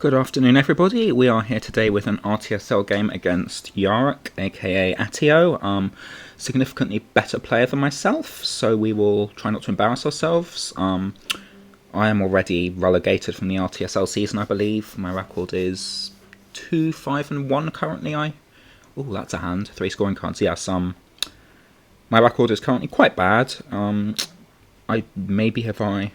Good afternoon, everybody. We are here today with an RTSL game against Jarek, aka Ateo. Significantly better player than myself, so we will try not to embarrass ourselves. I am already relegated from the RTSL season, I believe. My record is 2-5-1 currently. Oh, that's a hand. 3 scoring cards. Yes. My record is currently quite bad. If I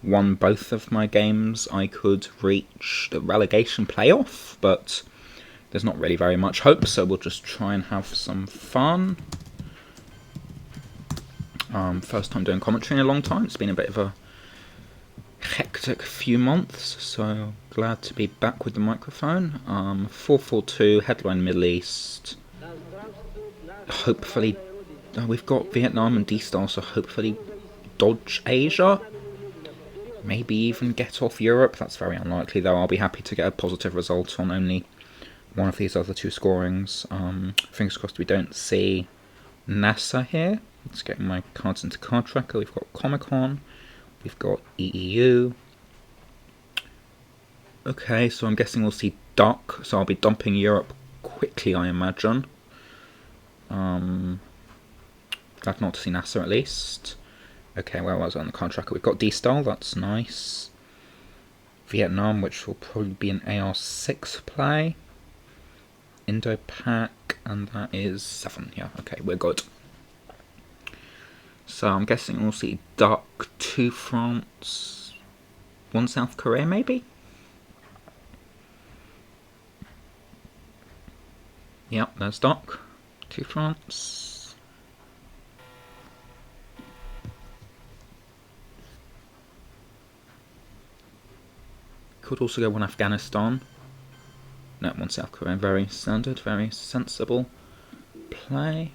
won both of my games, I could reach the relegation playoff, but there's not really very much hope, so we'll just try and have some fun. First time doing commentary in a long time. It's been a bit of a hectic few months, so glad to be back with the microphone. 4-4-2, headline Middle East. Hopefully, we've got Vietnam and D-Star, so hopefully dodge Asia. Maybe even get off Europe. That's very unlikely, though. I'll be happy to get a positive result on only one of these other 2 scorings. Fingers crossed we don't see NASA here. Let's get my cards into Card Tracker. We've got Comic-Con. We've got EEU. Okay, so I'm guessing we'll see Duck. So I'll be dumping Europe quickly, I imagine. Glad not to see NASA, at least. Okay, where was I on the Card Tracker? We've got D-Style, that's nice. Vietnam, which will probably be an AR6 play. Indo-Pac, and that is 7. Yeah, okay, we're good. So I'm guessing we'll see Duck, 2 France, 1 South Korea, maybe? Yep, there's Duck, 2 France. Could also go 1 Afghanistan. No, 1 South Korea. Very standard, very sensible play.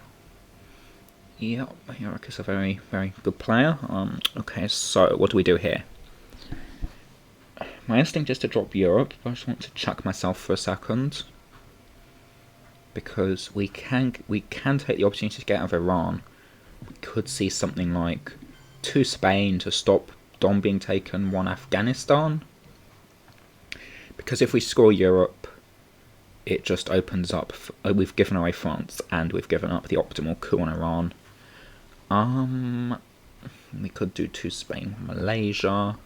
Yep, Jarek is a very, very good player. Okay, so what do we do here? My instinct is to drop Europe, but I just want to check myself for a second. Because we can take the opportunity to get out of Iran. We could see something like 2 Spain to stop Dom being taken, 1 Afghanistan. Because if we score Europe, it just opens up. We've given away France, and we've given up the optimal coup on Iran. We could do 2 Spain, 1 Malaysia.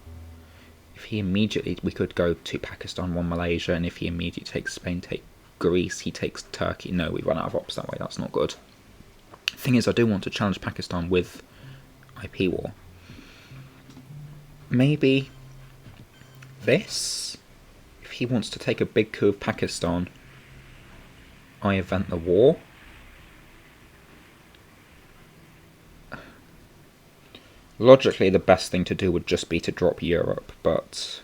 If he immediately, we could go 2 Pakistan, 1 Malaysia, and if he immediately takes Spain, take Greece, he takes Turkey. No, we run out of ops that way. That's not good. Thing is, I do want to challenge Pakistan with IP war. Maybe this. He wants to take a big coup of Pakistan, I event the war. Logically, the best thing to do would just be to drop Europe, but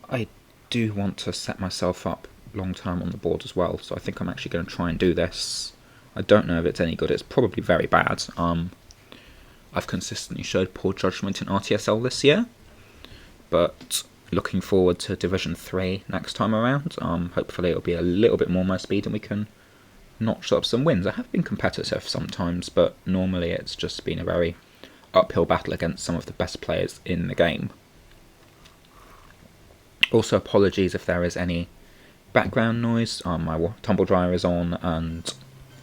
I do want to set myself up long term on the board as well, so I think I'm actually going to try and do this. I don't know if it's any good. It's probably very bad. I've consistently showed poor judgment in RTSL this year. But looking forward to Division 3 next time around. Hopefully it'll be a little bit more my speed and we can notch up some wins. I have been competitive sometimes, but normally it's just been a very uphill battle against some of the best players in the game. Also, apologies if there is any background noise. My tumble dryer is on, and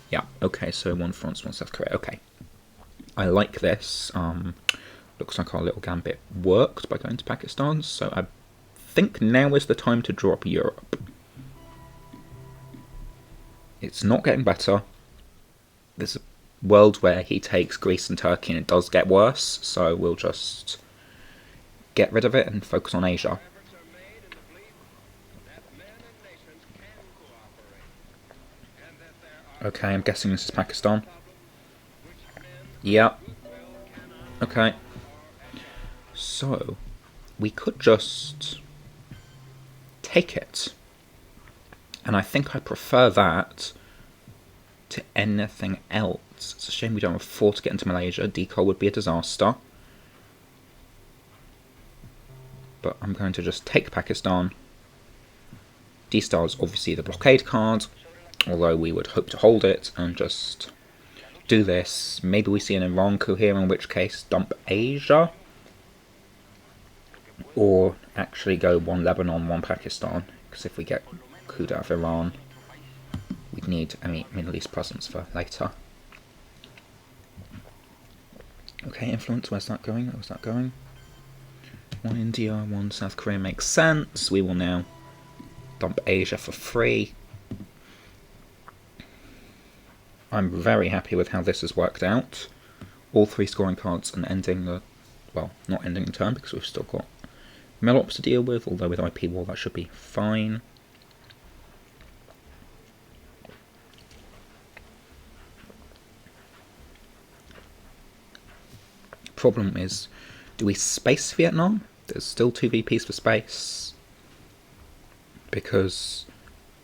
yeah, okay, so 1 France, 1 South Korea. Okay, I like this. Looks like our little gambit worked by going to Pakistan, so I think now is the time to drop Europe. It's not getting better. There's a world where he takes Greece and Turkey and it does get worse, so we'll just get rid of it and focus on Asia. Okay, I'm guessing this is Pakistan. Yep. Okay. So, we could just take it. And I think I prefer that to anything else. It's a shame we don't afford to get into Malaysia. Decoy would be a disaster. But I'm going to just take Pakistan. D-Star is obviously the blockade card, although we would hope to hold it and just do this. Maybe we see an Iran coup here, in which case dump Asia. Or actually go one Lebanon, one Pakistan, because if we get coup out of Iran, we'd need a Middle East presence for later. Okay, influence, where's that going? Where's that going? One India, one South Korea makes sense. We will now dump Asia for free. I'm very happy with how this has worked out. All 3 scoring cards and ending the, well, not ending the turn because we've still got Millops to deal with, although with IP War that should be fine. Problem is, do we space Vietnam? There's still 2 VPs for space. Because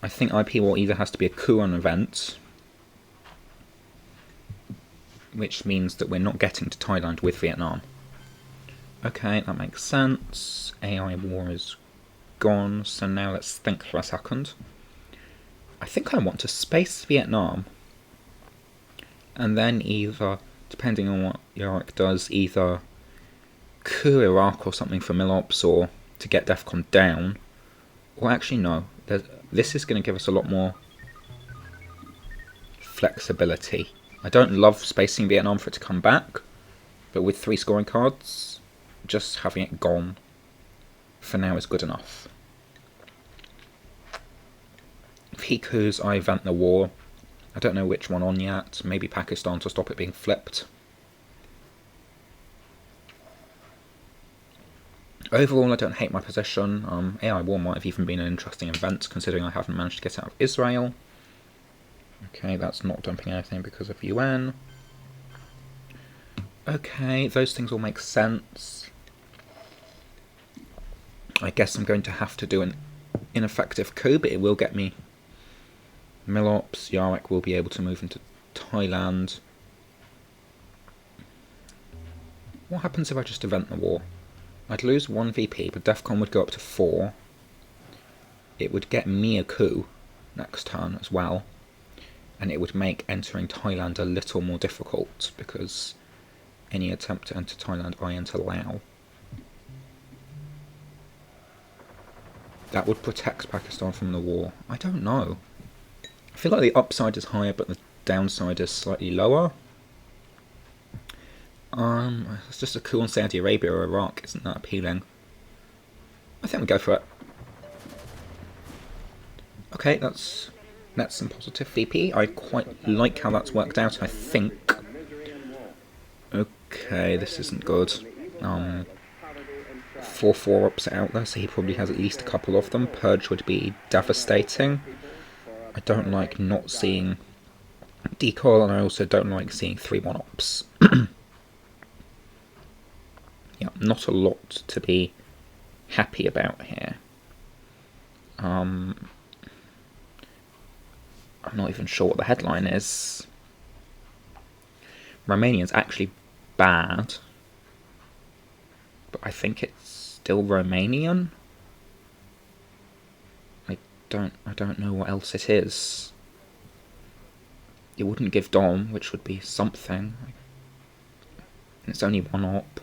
I think IP War either has to be a coup or an event, which means that we're not getting to Thailand with Vietnam. Okay, that makes sense. AI War is gone, so now let's think for a second. I think I want to space Vietnam, and then either, depending on what Jarek does, either coup Iraq or something for Millops, or to get DEFCON down. Or actually no, this is going to give us a lot more flexibility. I don't love spacing Vietnam for it to come back, but with 3 scoring cards, just having it gone for now is good enough. If he coups, I event the war. I don't know which one on yet. Maybe Pakistan to stop it being flipped. Overall, I don't hate my position. AI War might have even been an interesting event, considering I haven't managed to get out of Israel. Okay, that's not dumping anything because of UN. Okay, those things all make sense. I guess I'm going to have to do an ineffective coup, but it will get me Millops. Jarek will be able to move into Thailand. What happens if I just event the war? I'd lose 1 VP, but DEFCON would go up to 4. It would get me a coup next turn as well. And it would make entering Thailand a little more difficult, because any attempt to enter Thailand I enter Lao. That would protect Pakistan from the war. I don't know. I feel like the upside is higher, but the downside is slightly lower. It's just a coup on Saudi Arabia or Iraq isn't that appealing. I think we go for it. Okay, that's some positive VP. I quite like how that's worked out, I think. Okay, this isn't good. 4 4-ups out there, so he probably has at least a couple of them. Purge would be devastating. I don't like not seeing decoil, and I also don't like seeing 3 1-ups. Yeah, not a lot to be happy about here. I'm not even sure what the headline is. Romanian's actually bad, but I think it's still Romanian. I don't know what else it is. It wouldn't give Dom, which would be something. It's only 1-op.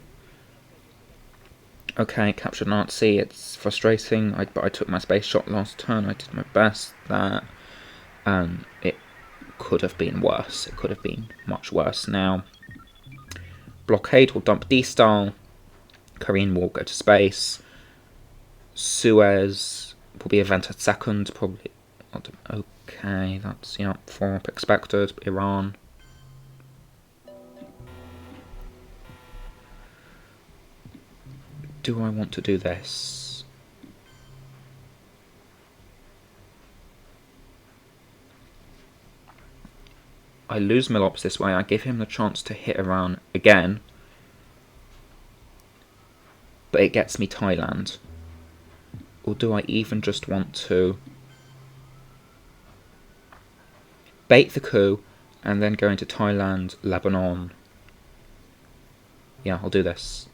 Okay, captured Nazi. It's frustrating. But I took my space shot last turn. I did my best there. It could have been worse. It could have been much worse. Now, blockade will dump D-Style. Korean will go to space. Suez will be evented second, probably. Okay, that's 4-up expected. Iran. Do I want to do this? I lose Millops this way. I give him the chance to hit Iran again, but it gets me Thailand. Or do I even just want to bait the coup and then go into Thailand, Lebanon? Yeah, I'll do this.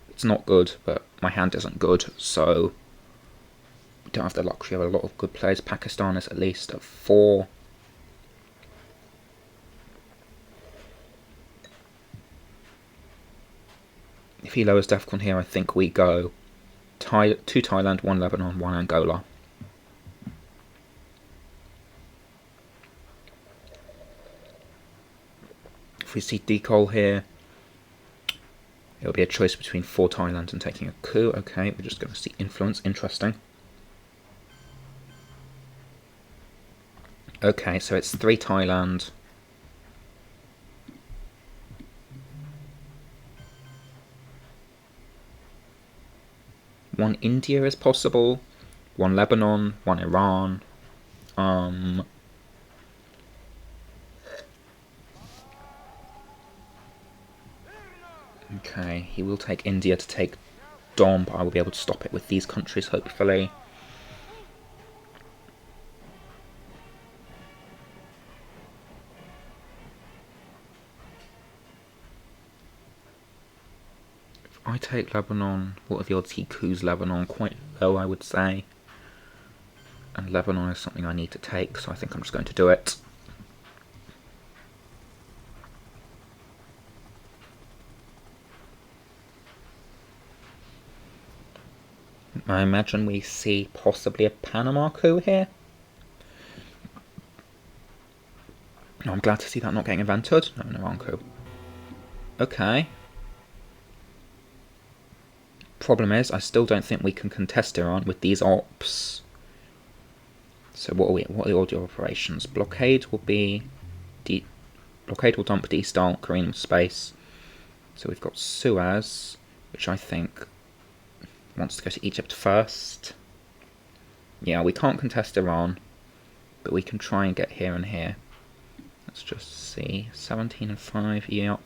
It's not good, but my hand isn't good, so we don't have the luxury of a lot of good players. Pakistan is at least at 4. If he lowers DEFCON here, I think we go 2 Thailand, 1 Lebanon, 1 Angola. If we see decoll here, it'll be a choice between 4 Thailand and taking a coup. Okay, we're just going to see influence. Interesting. Okay, so it's 3 Thailand. One India is possible. 1 Lebanon, 1 Iran. Okay, he will take India to take Dom, but I will be able to stop it with these countries, hopefully. If I take Lebanon, what are the odds he coups Lebanon? Quite low, I would say. And Lebanon is something I need to take, so I think I'm just going to do it. I imagine we see possibly a Panama coup here. Oh, I'm glad to see that not getting invented. No, an Iran coup. Okay. Problem is, I still don't think we can contest Iran with these ops. So what are the audio operations? Blockade will be blockade will dump D-style Korean space. So we've got Suez, which I think wants to go to Egypt first. Yeah, we can't contest Iran, but we can try and get here and here. Let's just see. 17 and 5, yeah.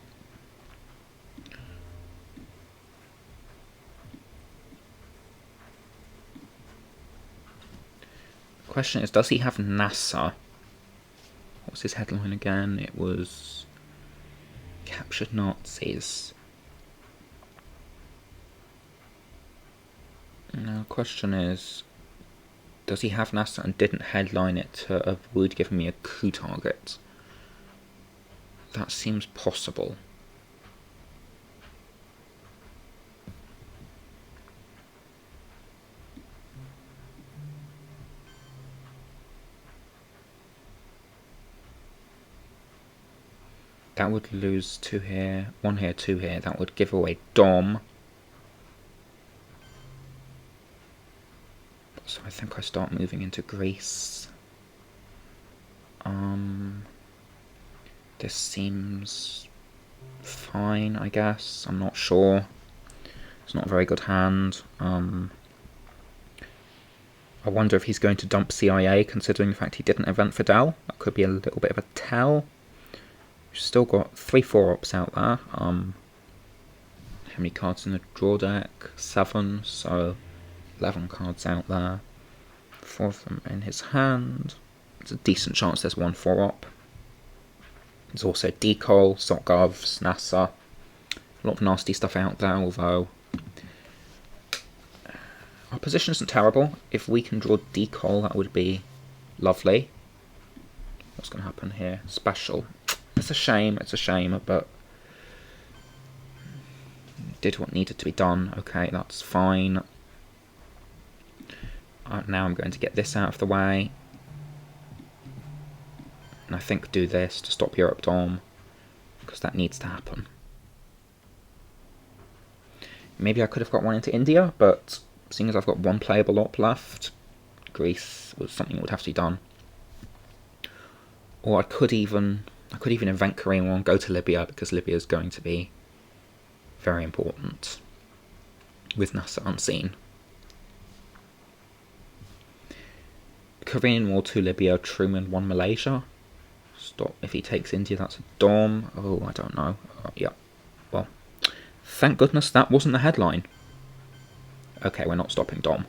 The question is, does he have NASA? What was his headline again? It was Captured Nazis. Now the question is, does he have NASA and didn't headline it to avoid giving me a coup target? That seems possible. That would lose 2 here, 1 here, 2 here. That would give away Dom. So I think I start moving into Greece. This seems fine, I guess. I'm not sure. It's not a very good hand. I wonder if he's going to dump CIA, considering the fact he didn't event Fidel. That could be a little bit of a tell. We've still got 3 4-ops out there. How many cards in the draw deck? 7, so 11 cards out there. 4 of them in his hand. There's a decent chance there's 1 4-op. There's also Decol, Sotgovs, NASA. A lot of nasty stuff out there, although our position isn't terrible. If we can draw Decol, that would be lovely. What's going to happen here? Special. It's a shame, but did what needed to be done. Okay, that's fine. Now I'm going to get this out of the way. And I think do this to stop Europe Dom, because that needs to happen. Maybe I could have got 1 into India, but seeing as I've got 1 playable op left, Greece was something that would have to be done. Or I could even invent Korean War and go to Libya, because Libya is going to be very important with NASA unseen. Korean War 2 Libya, Truman 1 Malaysia. Stop. If he takes India, that's a Dom. Oh, I don't know. Yeah. Well, thank goodness that wasn't the headline. Okay, we're not stopping Dom.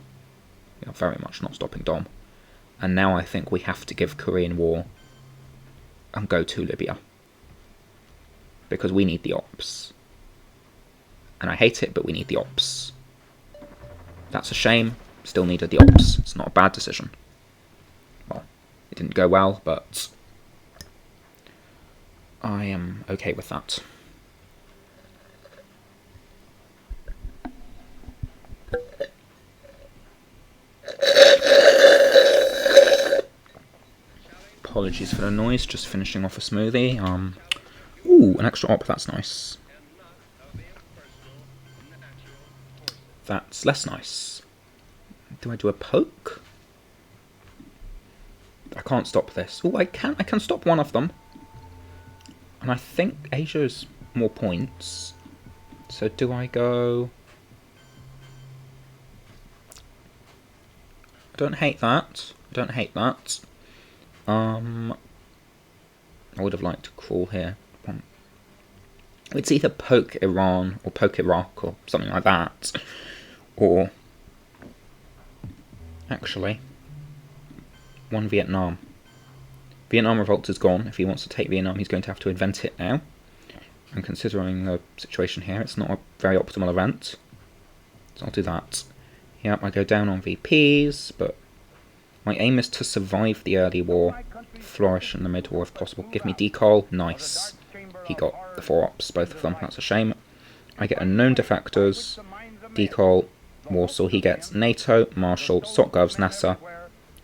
We are very much not stopping Dom. And now I think we have to give Korean War and go to Libya. Because we need the ops. And I hate it, but we need the ops. That's a shame. Still needed the ops. It's not a bad decision. Well, it didn't go well, but I am okay with that. Apologies for the noise, just finishing off a smoothie. Ooh, an extra op, that's nice. That's less nice. Do I do a poke? I can't stop this. Oh, I can stop one of them. And I think Asia's more points. So do I go... I don't hate that. I don't hate that. I would have liked to crawl here. It's either poke Iran or poke Iraq or something like that. Or... Actually... one Vietnam. Vietnam Revolt is gone. If he wants to take Vietnam, he's going to have to invent it now. And considering the situation here, it's not a very optimal event. So I'll do that. Yep, I go down on VPs, but my aim is to survive the early war, flourish in the mid-war if possible. Give me decal. Nice. He got the 4 ops, both of them. That's a shame. I get unknown defectors, decal, Warsaw. He gets NATO, Marshall, SOCGovs, NASA.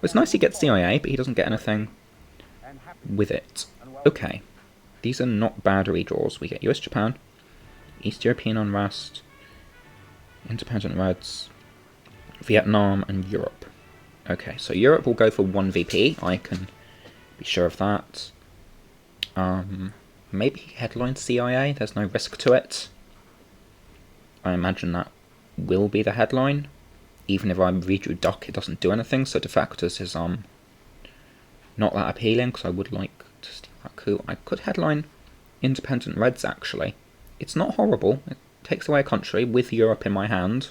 It's nice he gets CIA, but he doesn't get anything with it. Okay. These are not bad redraws. We get US-Japan, East European unrest, independent Reds, Vietnam, and Europe. Okay, so Europe will go for 1 VP. I can be sure of that. Maybe headline CIA. There's no risk to it. I imagine that will be the headline. Even if I redrew Duck, it doesn't do anything, so defectors is not that appealing, because I would like to steal that coup. I could headline Independent Reds, actually. It's not horrible. It takes away a country with Europe in my hand.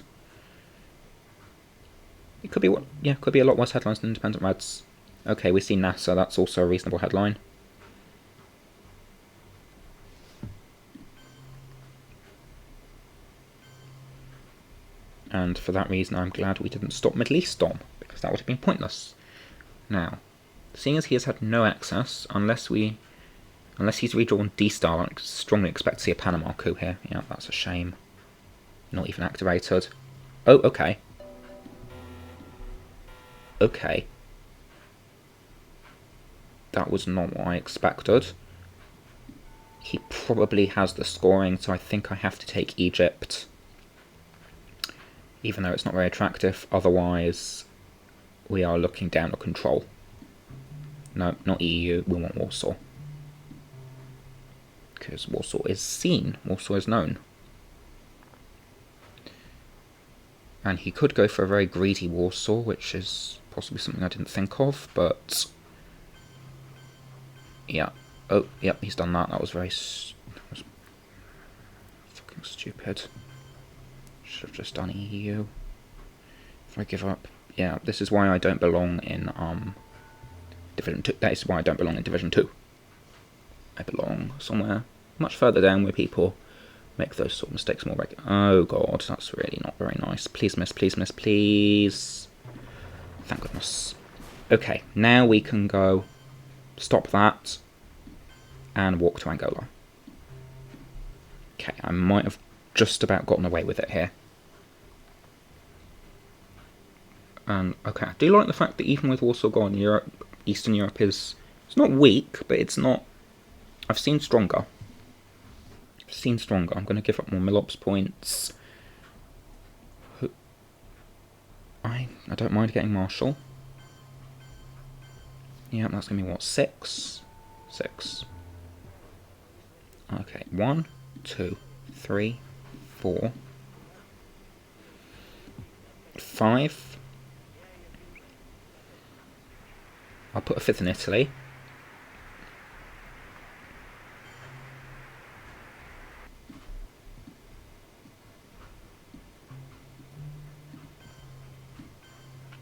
It could be could be a lot worse headlines than Independent Reds. Okay, we see NASA, that's also a reasonable headline. And for that reason, I'm glad we didn't stop Middle East Storm, because that would have been pointless. Now, seeing as he has had no access, unless he's redrawn D-Star, I strongly expect to see a Panama coup here. Yeah, that's a shame. Not even activated. Oh, okay. Okay. That was not what I expected. He probably has the scoring, so I think I have to take Egypt. Even though it's not very attractive, otherwise we are looking down at control. No, not EU, we want Warsaw. Because Warsaw is seen, Warsaw is known. And he could go for a very greedy Warsaw, which is possibly something I didn't think of, but... yeah. Oh, yep, he's done that. That was very... that was fucking stupid. Should have just done EU. If I give up... yeah, this is why I don't belong in Division 2. That is why I don't belong in Division 2. I belong somewhere much further down where people make those sort of mistakes more regular. Oh god, that's really not very nice. Please miss, please miss, please. Thank goodness. Okay, now we can go stop that and walk to Angola. Okay, I might have just about gotten away with it here. And okay, I do like the fact that even with Warsaw gone, Europe, Eastern Europe is... it's not weak, but it's not... I've seen stronger. I've seen stronger. I'm going to give up more Milops points. I don't mind getting Marshall. Yeah, that's going to be what, 6? 6. Okay, 1, 2, 3, 4, 5. I'll put a 5th in Italy.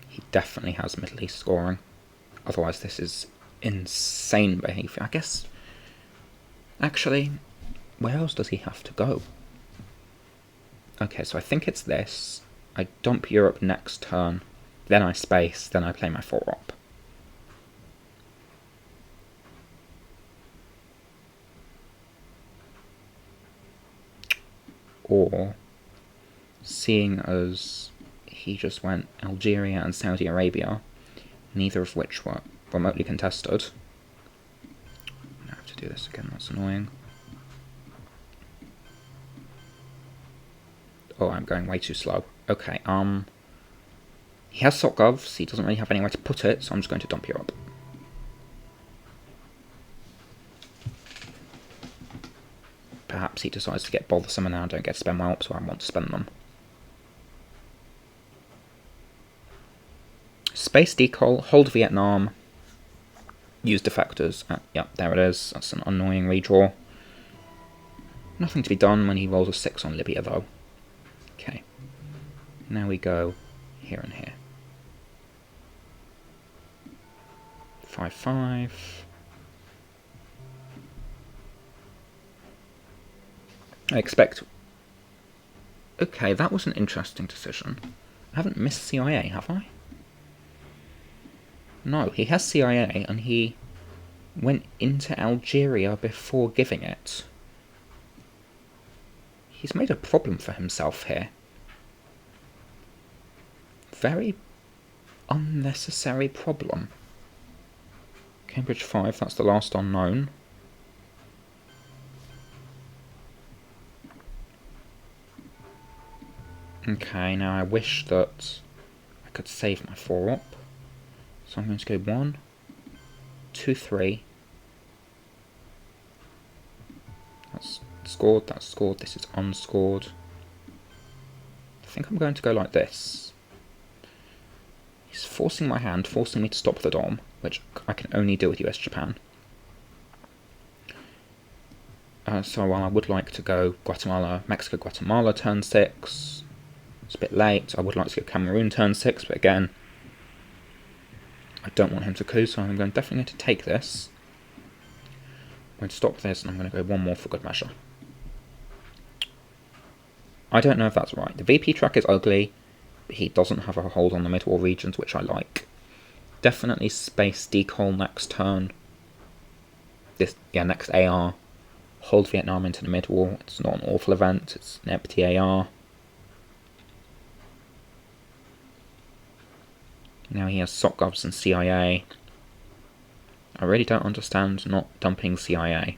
He definitely has Middle East scoring. Otherwise this is insane behaviour. I guess... actually, where else does he have to go? Okay, so I think it's this. I dump Europe next turn. Then I space. Then I play my 4-op. Or, seeing as he just went Algeria and Saudi Arabia, neither of which were remotely contested, do this again, that's annoying. Oh, I'm going way too slow. Okay, he has sock gloves, he doesn't really have anywhere to put it, so I'm just going to dump you up. Perhaps he decides to get bothersome and now I don't get to spend my ops where I want to spend them. Space decoll, hold Vietnam, use defectors. Yep, there it is. That's an annoying redraw. Nothing to be done when he rolls a 6 on Libya, though. Okay. Now we go here and here. 5-5. I expect... Okay, that was an interesting decision. I haven't missed CIA, have I? No, he has CIA, and he went into Algeria before giving it. He's made a problem for himself here. Very unnecessary problem. Cambridge 5, that's the last unknown. Okay, now I wish that I could save my 4-op. So I'm going to go 1, 2, 3. That's scored, that's scored, this is unscored. I think I'm going to go like this. He's forcing my hand, forcing me to stop the Dom, which I can only do with US-Japan. So while I would like to go Guatemala, Mexico-Guatemala turn 6, it's a bit late. I would like to go Cameroon turn 6, but again, I don't want him to coup, so I'm definitely going to take this. I'm going to stop this, and I'm going to go one more for good measure. I don't know if that's right. The VP track is ugly, but he doesn't have a hold on the mid-war regions, which I like. Definitely space decoll next turn. Next AR. Hold Vietnam into the mid-war. It's not an awful event, it's an empty AR. Now he has SOCGovs and CIA. I really don't understand not dumping CIA.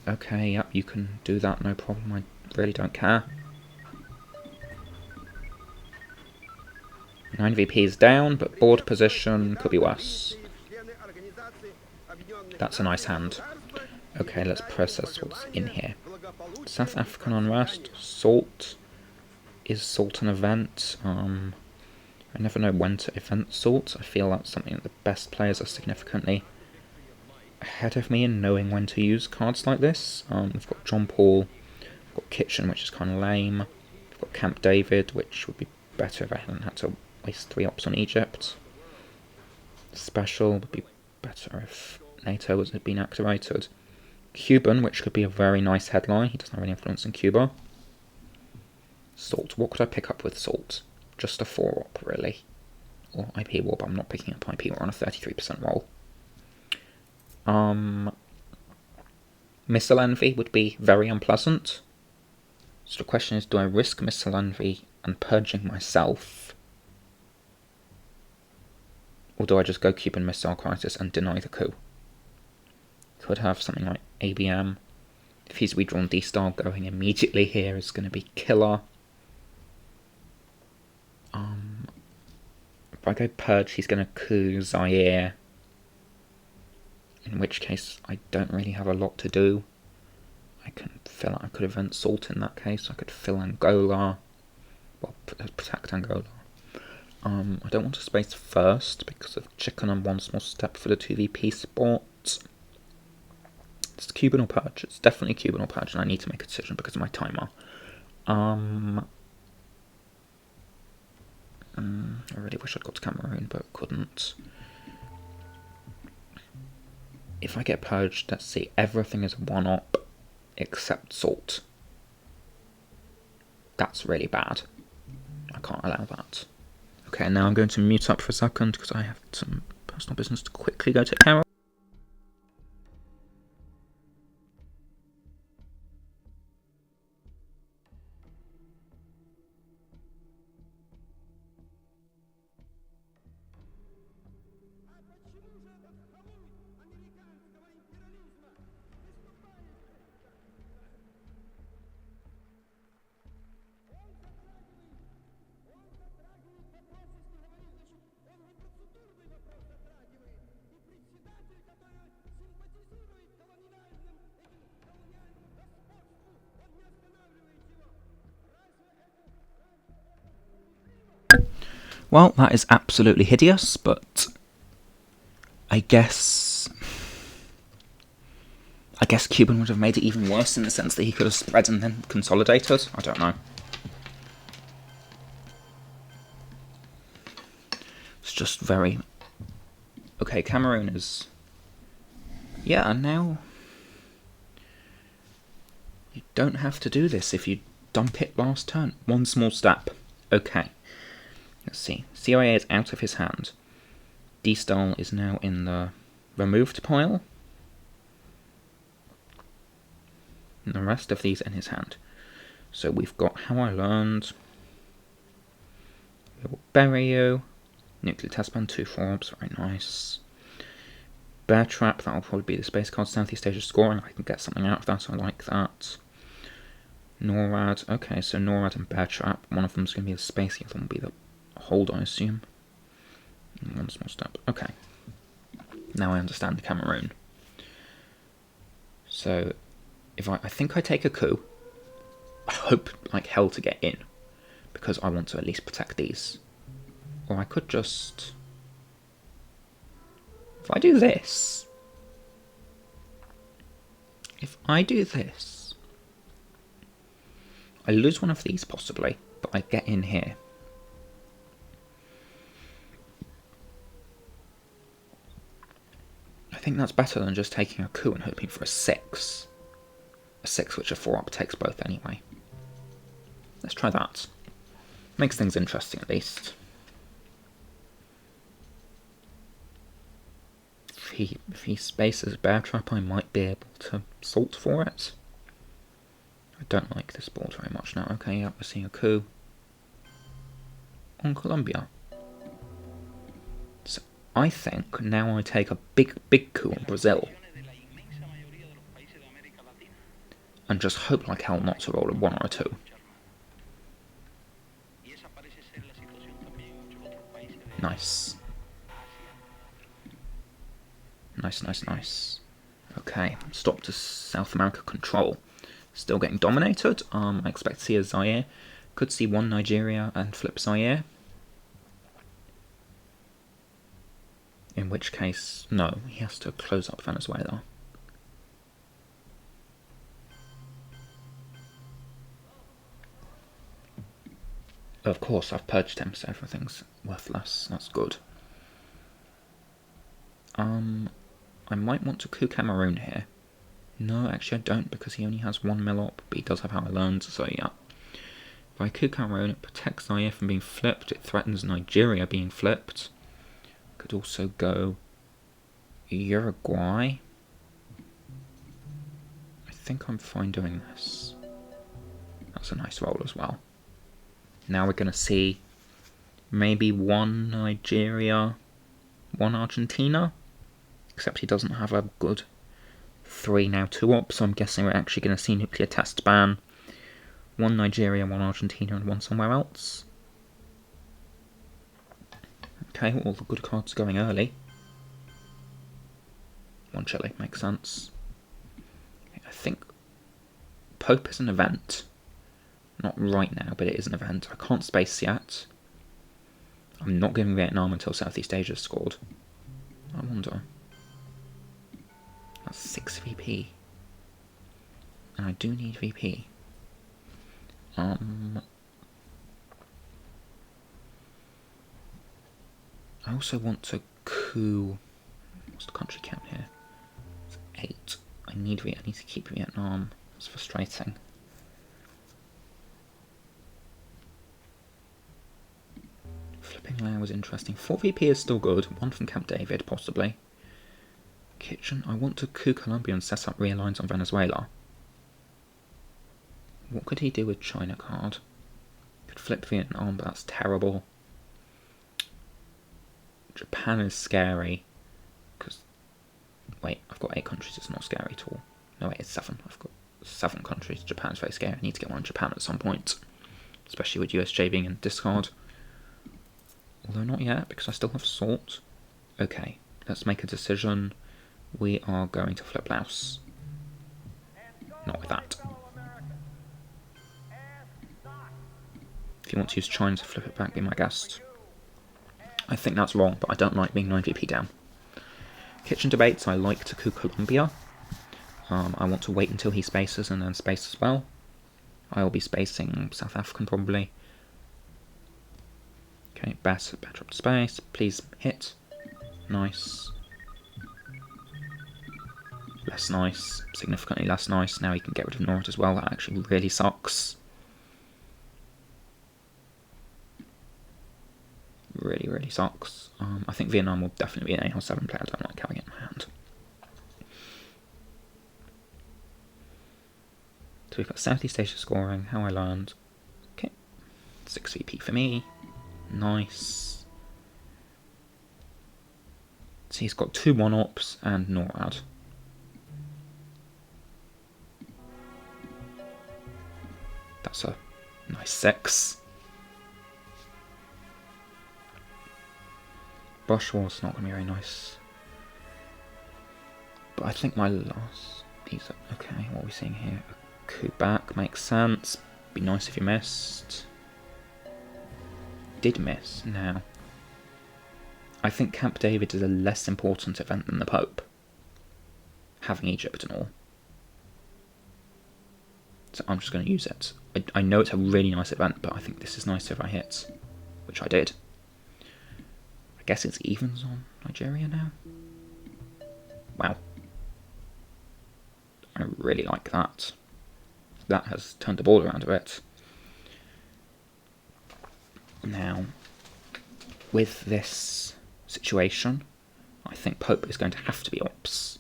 Okay, yep, you can do that, no problem, I really don't care. 9 VP is down, but board position could be worse. That's a nice hand. Okay, let's process what's in here. South African unrest, salt. Is salt an event? I never know when to event salt. I feel that's something that the best players are significantly ahead of me in knowing when to use cards like this. We've got John Paul, we've got Kitchen, which is kind of lame. We've got Camp David, which would be better if I hadn't had to waste 3 ops on Egypt. Special would be better if NATO had been activated. Cuban, which could be a very nice headline. He doesn't have any influence in Cuba. Salt. What could I pick up with salt? Just a 4-op, really. Or IP War, but I'm not picking up IP War on a 33% roll. Missile Envy would be very unpleasant. So the question is, do I risk Missile Envy and purging myself? Or do I just go Cuban Missile Crisis and deny the coup? Could have something like ABM. If he's redrawn D-Star, going immediately here is going to be killer. If I go Purge, he's going to coup Zaire. In which case, I don't really have a lot to do. I could event Salt in that case. I could fill Angola. Well, protect Angola. I don't want to space first because of chicken and one small step for the 2VP spot. It's Cuban or Purge. It's definitely Cuban or Purge, and I need to make a decision because of my timer. I really wish I'd got to Cameroon, but couldn't. If I get purged, let's see, everything is 1-op except salt. That's really bad. I can't allow that. Okay, now I'm going to mute up for a second because I have some personal business to quickly go take care of. Well, that is absolutely hideous, but I guess Cuban would have made it even worse in the sense that he could have spread and then consolidated. I don't know. It's just very... Okay, Cameroon is... Yeah, and now... You don't have to do this if you dump it last turn. One small step. Okay. Let's see. CIA is out of his hand. D-Style is now in the removed pile. And the rest of these in his hand. So we've got How I Learned. We will bury you. Nuclear Test Ban, 2 4-ups, very nice. Bear Trap, that'll probably be the space card. Southeast Asia scoring, I can get something out of that, so I like that. NORAD, okay, so NORAD and Bear Trap. One of them's going to be the space, the other one will be the hold, I assume. One small step, okay. Now I understand the Cameroon. So, if I think I take a coup. I hope like hell to get in, because I want to at least protect these. Or I could just... If I do this... I lose one of these possibly, but I get in here. I think that's better than just taking a coup and hoping for a 6. A 6 which a 4-up takes both anyway. Let's try that. Makes things interesting at least. If he spaces Bear Trap, I might be able to salt for it. I don't like this board very much now. Okay, yeah, we're seeing a coup on Colombia. So I think now I take a big coup on Brazil. And just hope like hell not to roll a 1 or a 2. Nice. Nice. Okay, stop to South America control. Still getting dominated. I expect to see a Zaire. Could see one Nigeria and flip Zaire. In which case, no, he has to close up Venezuela. Of course, I've purged him, so everything's worthless. That's good. I might want to coup Cameroon here. No, actually I don't, because he only has 1 mil op, but he does have How I Learned, so yeah. If I coup Cameroon, it protects Zaire from being flipped, it threatens Nigeria being flipped. Could also go Uruguay. I think I'm fine doing this. That's a nice roll as well. Now we're going to see maybe 1 Nigeria, 1 Argentina. Except he doesn't have a good 3 now 2-op, so I'm guessing we're actually going to see Nuclear Test Ban. 1 Nigeria, 1 Argentina, and 1 somewhere else. Okay, all the good cards going early. 1 Chile, makes sense. I think Pope is an event. Not right now, but it is an event. I can't space yet. I'm not giving Vietnam until Southeast Asia's scored. I wonder. That's 6 VP. And I do need VP. I also want to coup... What's the country count here? It's 8. I need to keep Vietnam. It's frustrating. Flipping Laos was interesting. 4 VP is still good. 1 from Camp David, possibly. Kitchen. I want to coup Colombia and set up rear lines on Venezuela. What could he do with China card? Could flip Vietnam, but that's terrible. Japan is scary. Because... Wait, I've got 8 countries, it's not scary at all. No, wait, it's 7. I've got 7 countries. Japan's very scary. I need to get one in Japan at some point. Especially with USJ being in discard. Although not yet, because I still have salt. Okay, let's make a decision. We are going to flip Laos. Not with that. If you want to use China to flip it back, be my guest. I think that's wrong, but I don't like being 9 VP down. Kitchen debates, I like to coup Colombia. I want to wait until he spaces and then space as well. I will be spacing South African probably. Okay, better up to space. Please hit. Nice. Less nice. Significantly less nice. Now he can get rid of Norad as well. That actually really sucks. Really, really sucks. I think Vietnam will definitely be an AL7 player. I don't like having it in my hand. So we've got Southeast Asia scoring, how I learned. Okay, 6 VP for me. Nice. So he's got 2 1-ops and NORAD. That's a nice 6. Brush War's not going to be very nice. But I think my last... These are... Okay, what are we seeing here? A coup back makes sense. Be nice if you missed. Did miss. Now, I think Camp David is a less important event than the Pope. Having Egypt and all. So I'm just going to use it. I know it's a really nice event, but I think this is nicer if I hit. Which I did. I guess it's evens on Nigeria now. Wow. I really like that. That has turned the ball around a bit. Now, with this situation, I think Pope is going to have to be ops.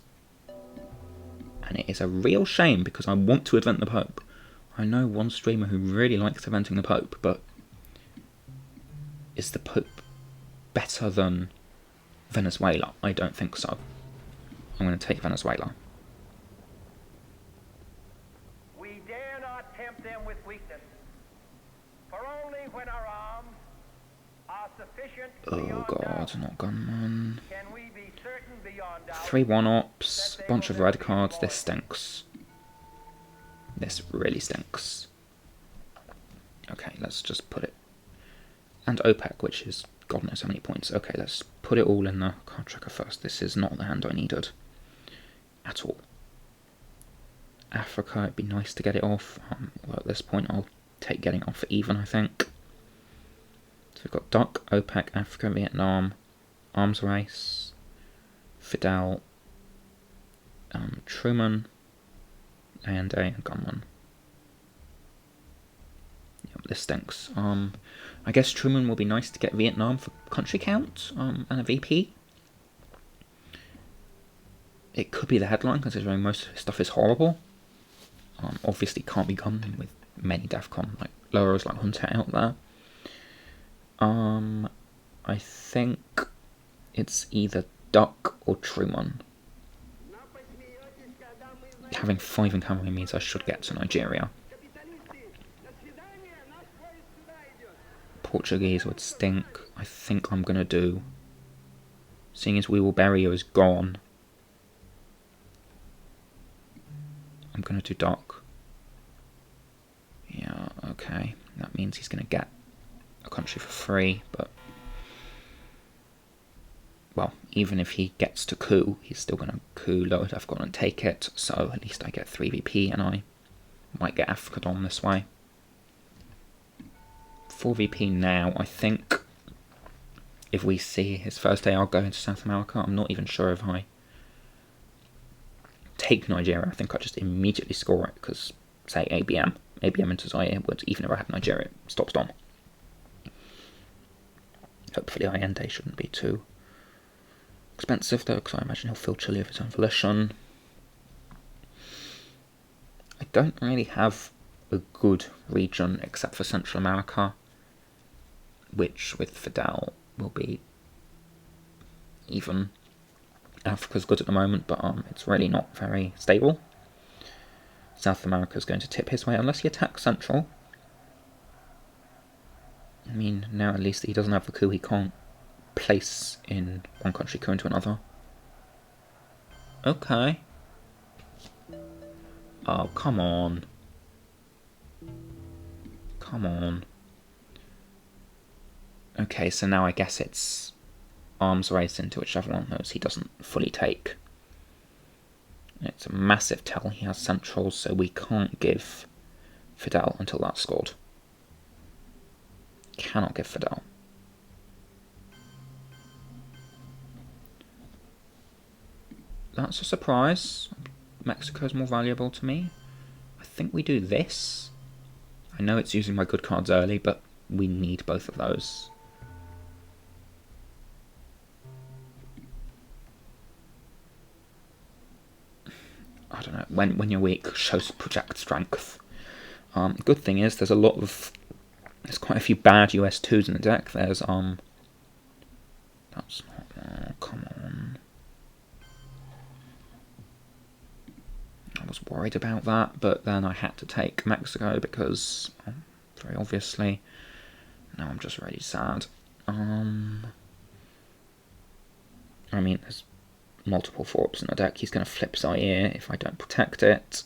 And it is a real shame because I want to event the Pope. I know one streamer who really likes eventing the Pope, but is the Pope better than Venezuela? I don't think so. I'm going to take Venezuela. We dare not tempt them with weakness, for only when our arms are sufficient. Oh god, not gunman. Can we be certain beyond doubt 3 1-ops, bunch of red cards. This stinks. This really stinks. Okay, let's just put it. And OPEC, which is God knows how many points. Okay, let's put it all in the card tracker first. This is not the hand I needed. At all. Africa, it'd be nice to get it off. Although at this point I'll take getting off for even, I think. So we've got Duck, OPEC, Africa, Vietnam, Arms Race, Fidel, Truman, A&A, and Gunman. Yep, this stinks. I guess Truman will be nice to get Vietnam for country count, and a VP. It could be the headline, considering most of his stuff is horrible. Obviously can't be Gunman with many DEFCON like lowers like Hunter out there. I think it's either Duck or Truman. Having 5 in Cameroon means I should get to Nigeria. Portuguese would stink. I think I'm going to do... Seeing as We Will Bury You is gone, I'm going to do Duck. Yeah, okay. That means he's going to get a country for free, but... Well, even if he gets to coup, he's still going to coup lower DEFCON and take it, so at least I get 3 VP and I might get Africa Dom this way. 4 VP now, I think if we see his first day I'll go into South America. I'm not even sure if I take Nigeria. I think I just immediately score it because, say, ABM into Zaire would, even if I had Nigeria, stop Dom. Hopefully Allende shouldn't be too expensive though, because I imagine he'll fill Chile of his own volition. I don't really have a good region except for Central America, which with Fidel will be even. Africa's good at the moment, but it's really not very stable. South America's going to tip his way unless he attacks Central. I mean, now at least he doesn't have the coup, he can't place in one country coup into another. Okay. Oh, come on. Come on. Okay, so now I guess it's arms race into whichever one of those he doesn't fully take. It's a massive tell. He has centrals, so we can't give Fidel until that's scored. Cannot give Fidel. That's a surprise. Mexico's more valuable to me. I think we do this. I know it's using my good cards early, but we need both of those. I don't know. When you're weak, show project strength. Good thing is there's quite a few bad US2s in the deck. There's that's not. Oh, come on. I was worried about that, but then I had to take Mexico because, very obviously, now I'm just really sad. I mean, there's multiple 4-ups in the deck. He's going to flip Zaire if I don't protect it.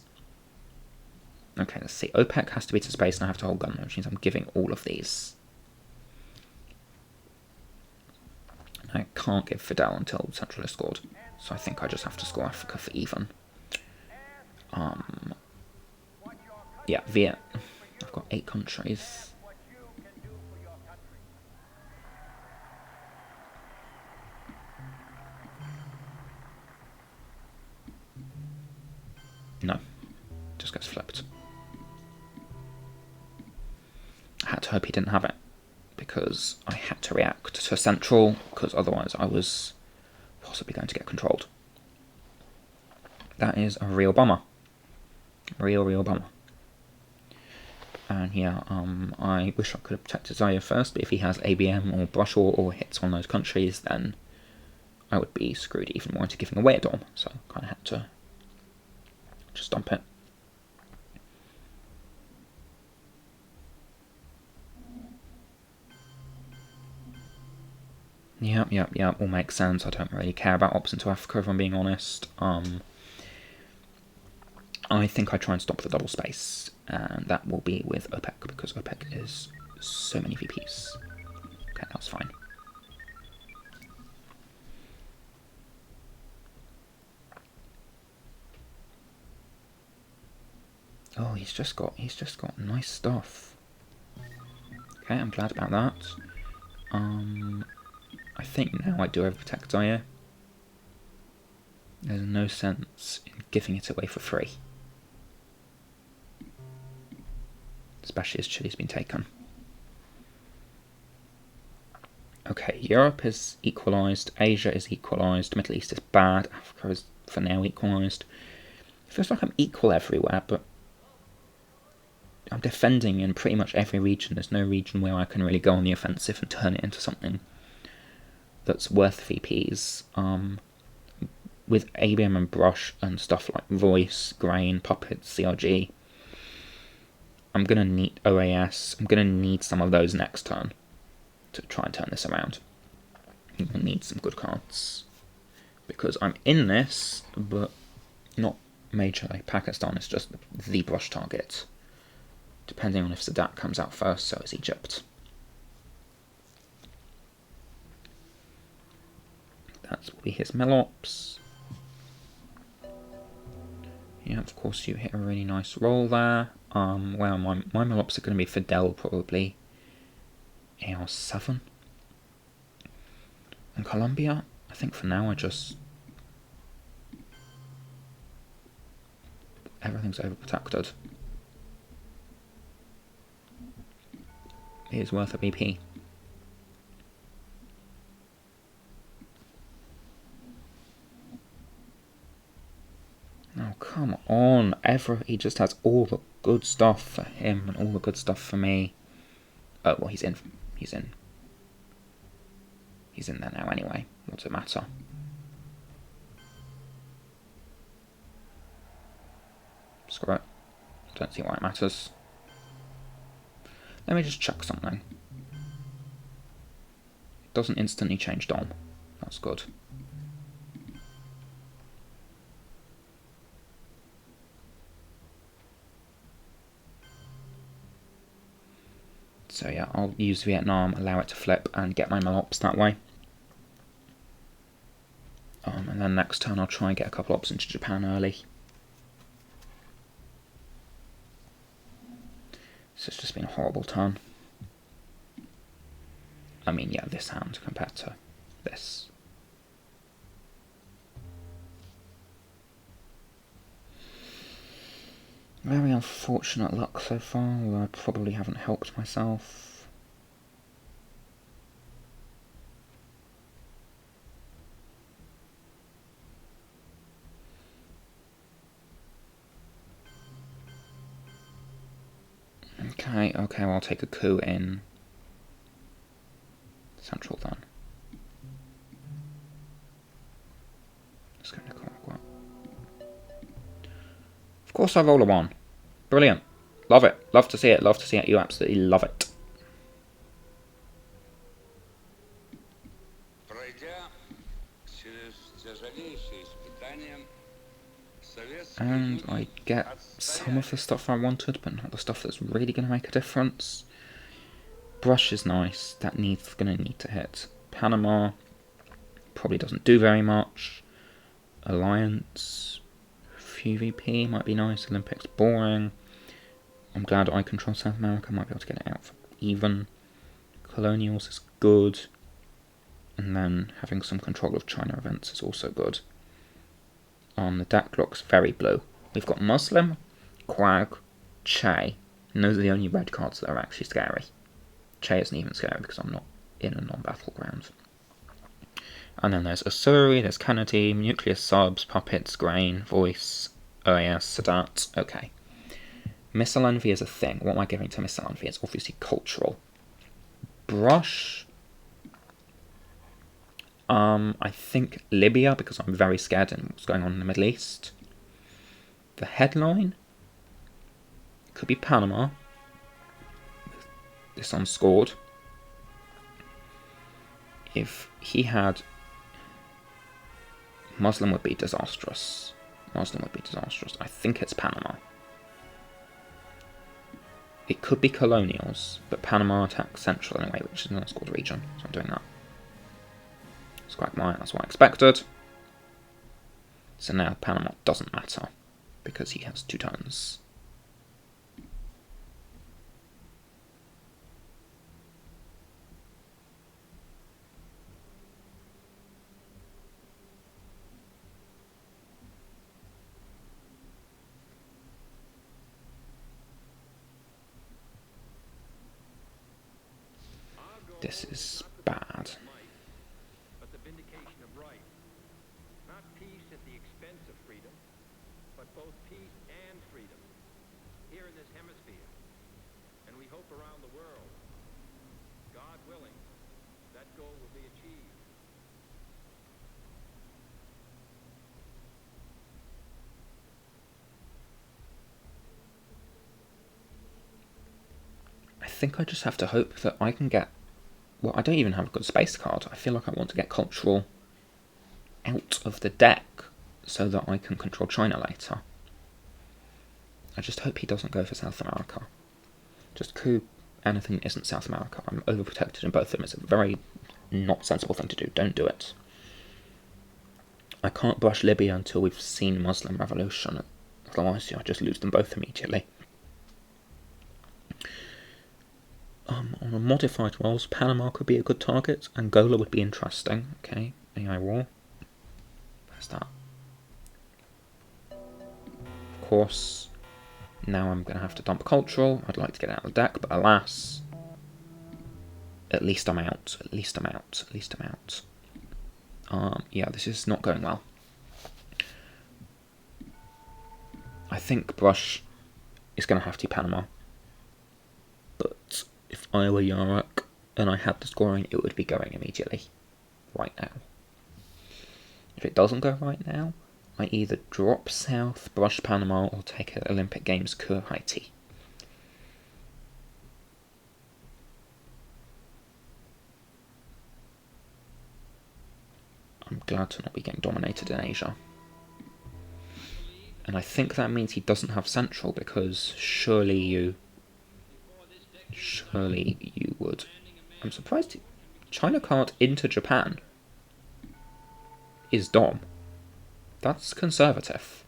Okay, let's see. OPEC has to be to space and I have to hold gun, which means I'm giving all of these. I can't give Fidel until Central is scored, so I think I just have to score Africa for even. Yeah, Viet. I've got 8 countries. No, just gets flipped. I had to hope he didn't have it, because I had to react to Central, because otherwise I was possibly going to get controlled. That is a real bummer. Real bummer. And yeah, I wish I could have protected Zaire first, but if he has ABM or Brush or hits on those countries, then I would be screwed even more into giving away a Dom, so I kind of had to just dump it. Yep, all makes sense. I don't really care about ops into Africa, if I'm being honest. I think I try and stop the double space, and that will be with OPEC, because OPEC is so many VPs. Okay, that's fine. Oh, he's just got nice stuff. Okay, I'm glad about that. I think now I do overprotect Zaire. There's no sense in giving it away for free. Especially as Chile's been taken. Okay, Europe is equalised, Asia is equalised, Middle East is bad, Africa is for now equalised. It feels like I'm equal everywhere, but I'm defending in pretty much every region. There's no region where I can really go on the offensive and turn it into something that's worth VPs. With ABM and Brush and stuff like Voice, Grain, Puppet, CRG, I'm going to need OAS. I'm going to need some of those next turn to try and turn this around. I need some good cards. Because I'm in this, but not majorly. Pakistan is just the Brush target. Depending on if Sadat comes out first, so is Egypt. That will be his Melops. Yeah, of course you hit a really nice roll there. Well, my Melops are going to be Fidel probably. AR7. And Colombia, I think for now everything's overprotected. It is worth a BP. Oh, come on. He just has all the good stuff for him and all the good stuff for me. Oh, well, he's in there now anyway. What's it matter? Screw it. Don't see why it matters. Let me just check something. It doesn't instantly change Dom. That's good. So yeah, I'll use Vietnam, allow it to flip, and get my Melops that way. And then next turn I'll try and get a couple ops into Japan early. This has just been a horrible turn. I mean, yeah, this hand compared to this. Very unfortunate luck so far, although I probably haven't helped myself. Okay, well, I'll take a coup in Central then. Let's go Nicaragua. Of course I roll a 1. Brilliant. Love it. Love to see it. Love to see it. You absolutely love it. And I get some of the stuff I wanted, but not the stuff that's really going to make a difference. Brush is nice. That going to need to hit. Panama probably doesn't do very much. Alliance, PvP might be nice. Olympics boring. I'm glad I control South America. Might be able to get it out for even. Colonials is good. And then having some control of China events is also good. The deck looks very blue. We've got Muslim, Quag, Che, and those are the only red cards that are actually scary. Che isn't even scary because I'm not in a non-battleground. And then there's Asuri, there's Kennedy, Nuclear Subs, Puppets, Grain, Voice, OAS, Sadat. Okay. Missile Envy is a thing. What am I giving to Missile Envy? It's obviously cultural. Brush. I think Libya, because I'm very scared of what's going on in the Middle East. The headline could be Panama. This unscored. If he had Muslim would be disastrous. Muslim would be disastrous. I think it's Panama. It could be Colonials, but Panama attacks Central anyway, which is an unscored region, so I'm doing that. Squagmire, that's what I expected. So now Panama doesn't matter, because he has 2 turns. This is bad. But the vindication of right. Not peace at the expense of freedom, but both peace and freedom here in this hemisphere. And we hope around the world, God willing, that goal will be achieved. I think I just have to hope that I can get... Well, I don't even have a good space card. I feel like I want to get cultural out of the deck so that I can control China later. I just hope he doesn't go for South America. Just coup anything that isn't South America. I'm overprotected in both of them. It's a very not sensible thing to do. Don't do it. I can't brush Libya until we've seen Muslim Revolution. Otherwise, I just lose them both immediately. On a modified rolls, Panama could be a good target. Angola would be interesting. Okay, AI War. Where's that? Of course, now I'm going to have to dump cultural. I'd like to get out of the deck, but alas, at least I'm out. At least I'm out. At least I'm out. Yeah, this is not going well. I think Brush is going to have to be Panama. But if I were Jarek and I had the scoring, it would be going immediately. Right now. If it doesn't go right now, I either drop South, Brush Panama, or take an Olympic Games coup Haiti. I'm glad to not be getting dominated in Asia. And I think that means he doesn't have Central, because surely you would. I'm surprised China can't into Japan is Dom. That's conservative.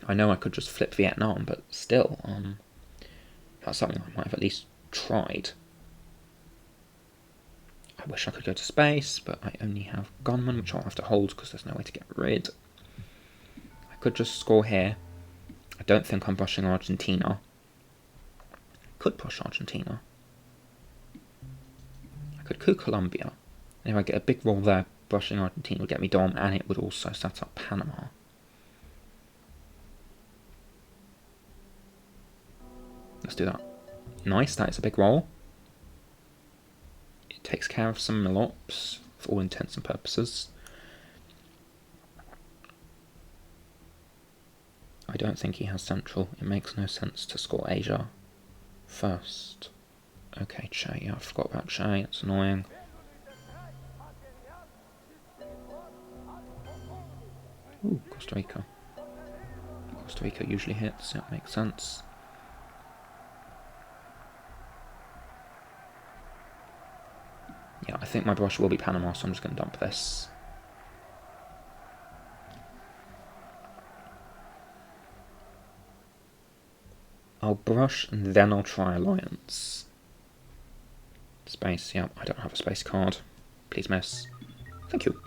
I know I could just flip Vietnam, but still, that's something I might have at least tried. I wish I could go to space, but I only have gunmen, which I'll have to hold because there's no way to get rid. I could just score here. I don't think I'm pushing Argentina. Could push Argentina. I could coup Colombia. And if I get a big roll there, brushing Argentina would get me Dom, and it would also set up Panama. Let's do that. Nice, that is a big roll. It takes care of some Milops, for all intents and purposes. I don't think he has Central. It makes no sense to score Asia first. Okay, Che, yeah, I forgot about Che, it's annoying. Ooh, Costa Rica. Costa Rica usually hits, yeah, makes sense. Yeah, I think my brush will be Panama, so I'm just going to dump this. I'll brush and then I'll try Alliance. Space, yeah, I don't have a space card. Please miss. Thank you.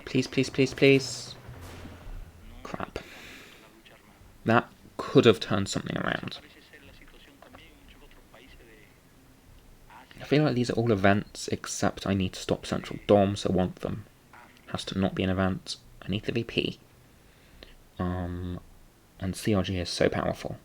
Please, please, please, please. Crap. That could have turned something around. I feel like these are all events, except I need to stop Central Dom, so one of them has to not be an event. I need the VP. And CRG is so powerful.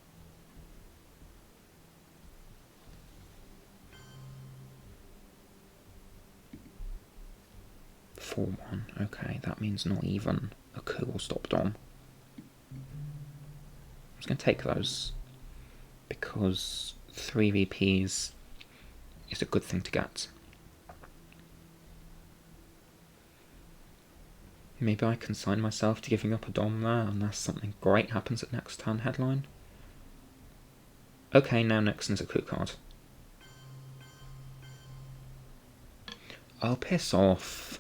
Four 1. Okay, that means not even a coup will stop Dom. I'm just going to take those because 3 VPs is a good thing to get. Maybe I consign myself to giving up a Dom there unless something great happens at next turn headline. Okay, now Nixon is a coup card. Oh, piss off.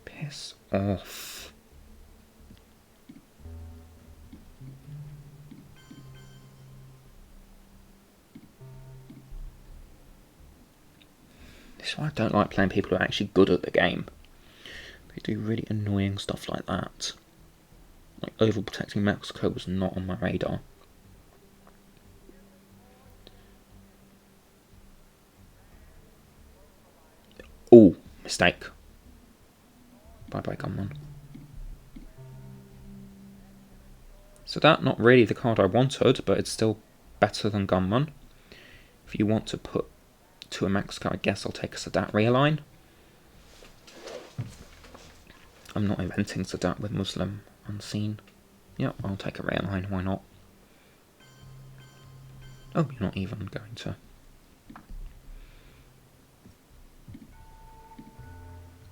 Piss off. This is why I don't like playing people who are actually good at the game. They do really annoying stuff like that. Like overprotecting Mexico was not on my radar. Oh, mistake. Bye-bye, gunman. So that, not really the card I wanted, but it's still better than gunman. If you want to put to a Mexico, I guess I'll take a Sadat realign. I'm not inventing Sadat with Muslim unseen. Yep, I'll take a realign, why not? Oh, you're not even going to.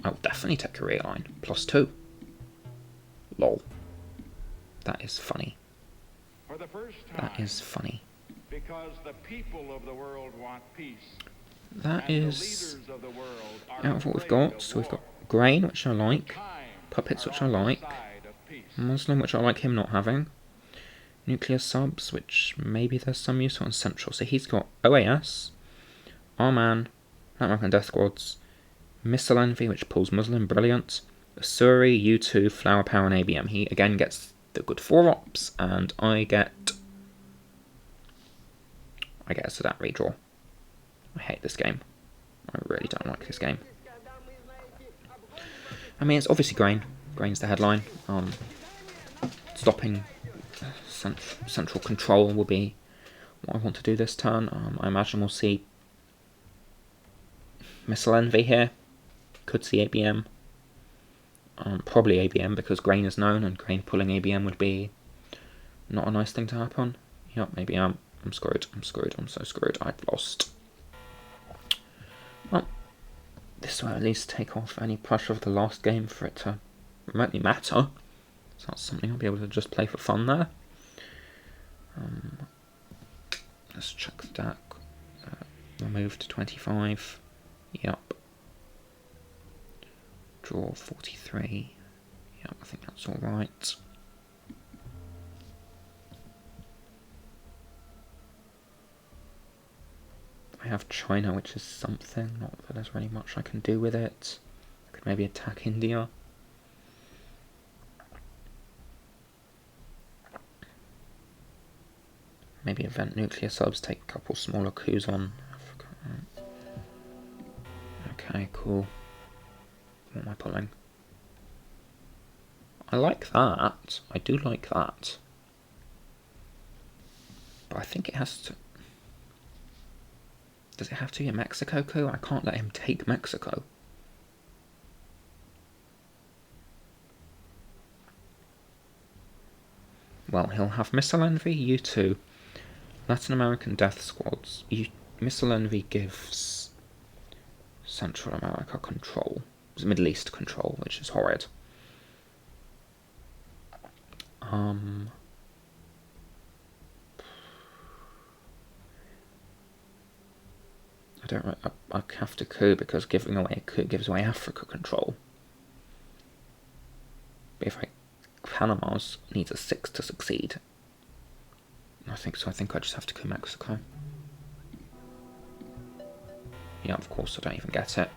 I'll definitely take a realign. +2. Lol. That is funny. For the first time, That is funny. because the people of the world want peace. That and is the leaders of the world are out of what we've afraid got. of So we've got war. grain, which I like. Times Puppets, are which I on the like. side of peace. Muslim, which I like him not having. Nuclear subs, which maybe there's some use on Central. So he's got OAS, Arman, Black Mark and Death Squads, Missile Envy, which pulls Muslim, brilliant. Asuri, U2, Flower Power, and ABM. He again gets the good 4-ops, and I get a Sadat redraw. I hate this game. I really don't like this game. I mean, it's obviously grain. Grain's the headline. Stopping central control will be what I want to do this turn. I imagine we'll see Missile Envy here. Could see ABM. Probably ABM because grain is known, and grain pulling ABM would be not a nice thing to happen. Yep, maybe I'm screwed. I'm screwed. I'm so screwed. I've lost. Well, this will at least take off any pressure of the last game for it to remotely matter. So that's something I'll be able to just play for fun there. Let's check the deck. remove to 25. Yep. Draw 43. Yep, I think that's alright. I have China, which is something, not that there's really much I can do with it. I could maybe attack India. Maybe invent nuclear subs, take a couple smaller coups on. Okay, cool. What am I pulling? I like that. I do like that. But I think it has to... Does it have to be a Mexico coup? I can't let him take Mexico. Well, he'll have Missile Envy, you too. Latin American Death Squads. Missile Envy gives Central America control. Middle East control, which is horrid. I have to coup because giving away a coup gives away Africa control. But if Panama's needs a 6 to succeed. I think so. I think I just have to coup Mexico. Yeah, of course I don't even get it.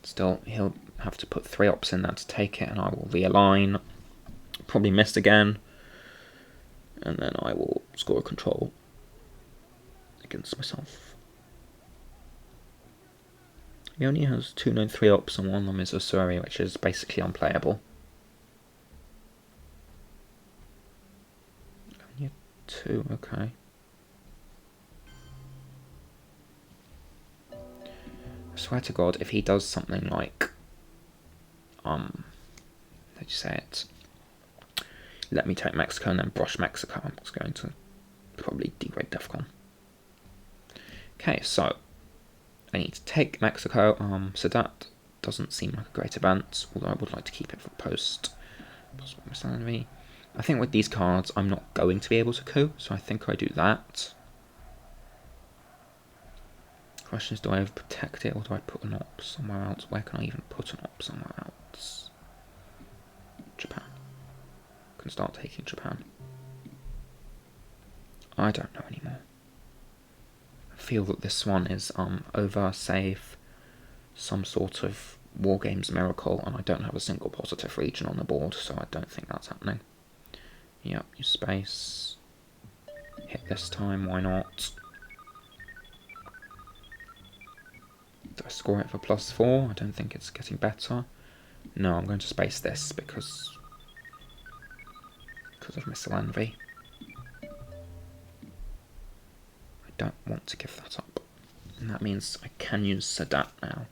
Still, he'll have to put 3 ops in there to take it, and I will realign. Probably miss again. And then I will score a control against myself. He only has 2 known 3 ops, and one of them is Osuri, which is basically unplayable. Only 2, okay. I swear to God, if he does something like, how'd you say it? Let me take Mexico and then brush Mexico, I'm just going to probably degrade DEFCON. Okay, so I need to take Mexico. So that doesn't seem like a great event, although I would like to keep it for post. Possible missile enemy. I think with these cards, I'm not going to be able to coup, so I think I do that. Question is, do I overprotect it or do I put an op somewhere else? Where can I even put an op somewhere else? Japan. I can start taking Japan. I don't know anymore. I feel that this one is over, save, some sort of War Games miracle, and I don't have a single positive region on the board, so I don't think that's happening. Yep, use space. Hit this time, why not? Do I score it for +4? I don't think it's getting better. No, I'm going to space this because of Missile Envy. I don't want to give that up. And that means I can use Sadat now.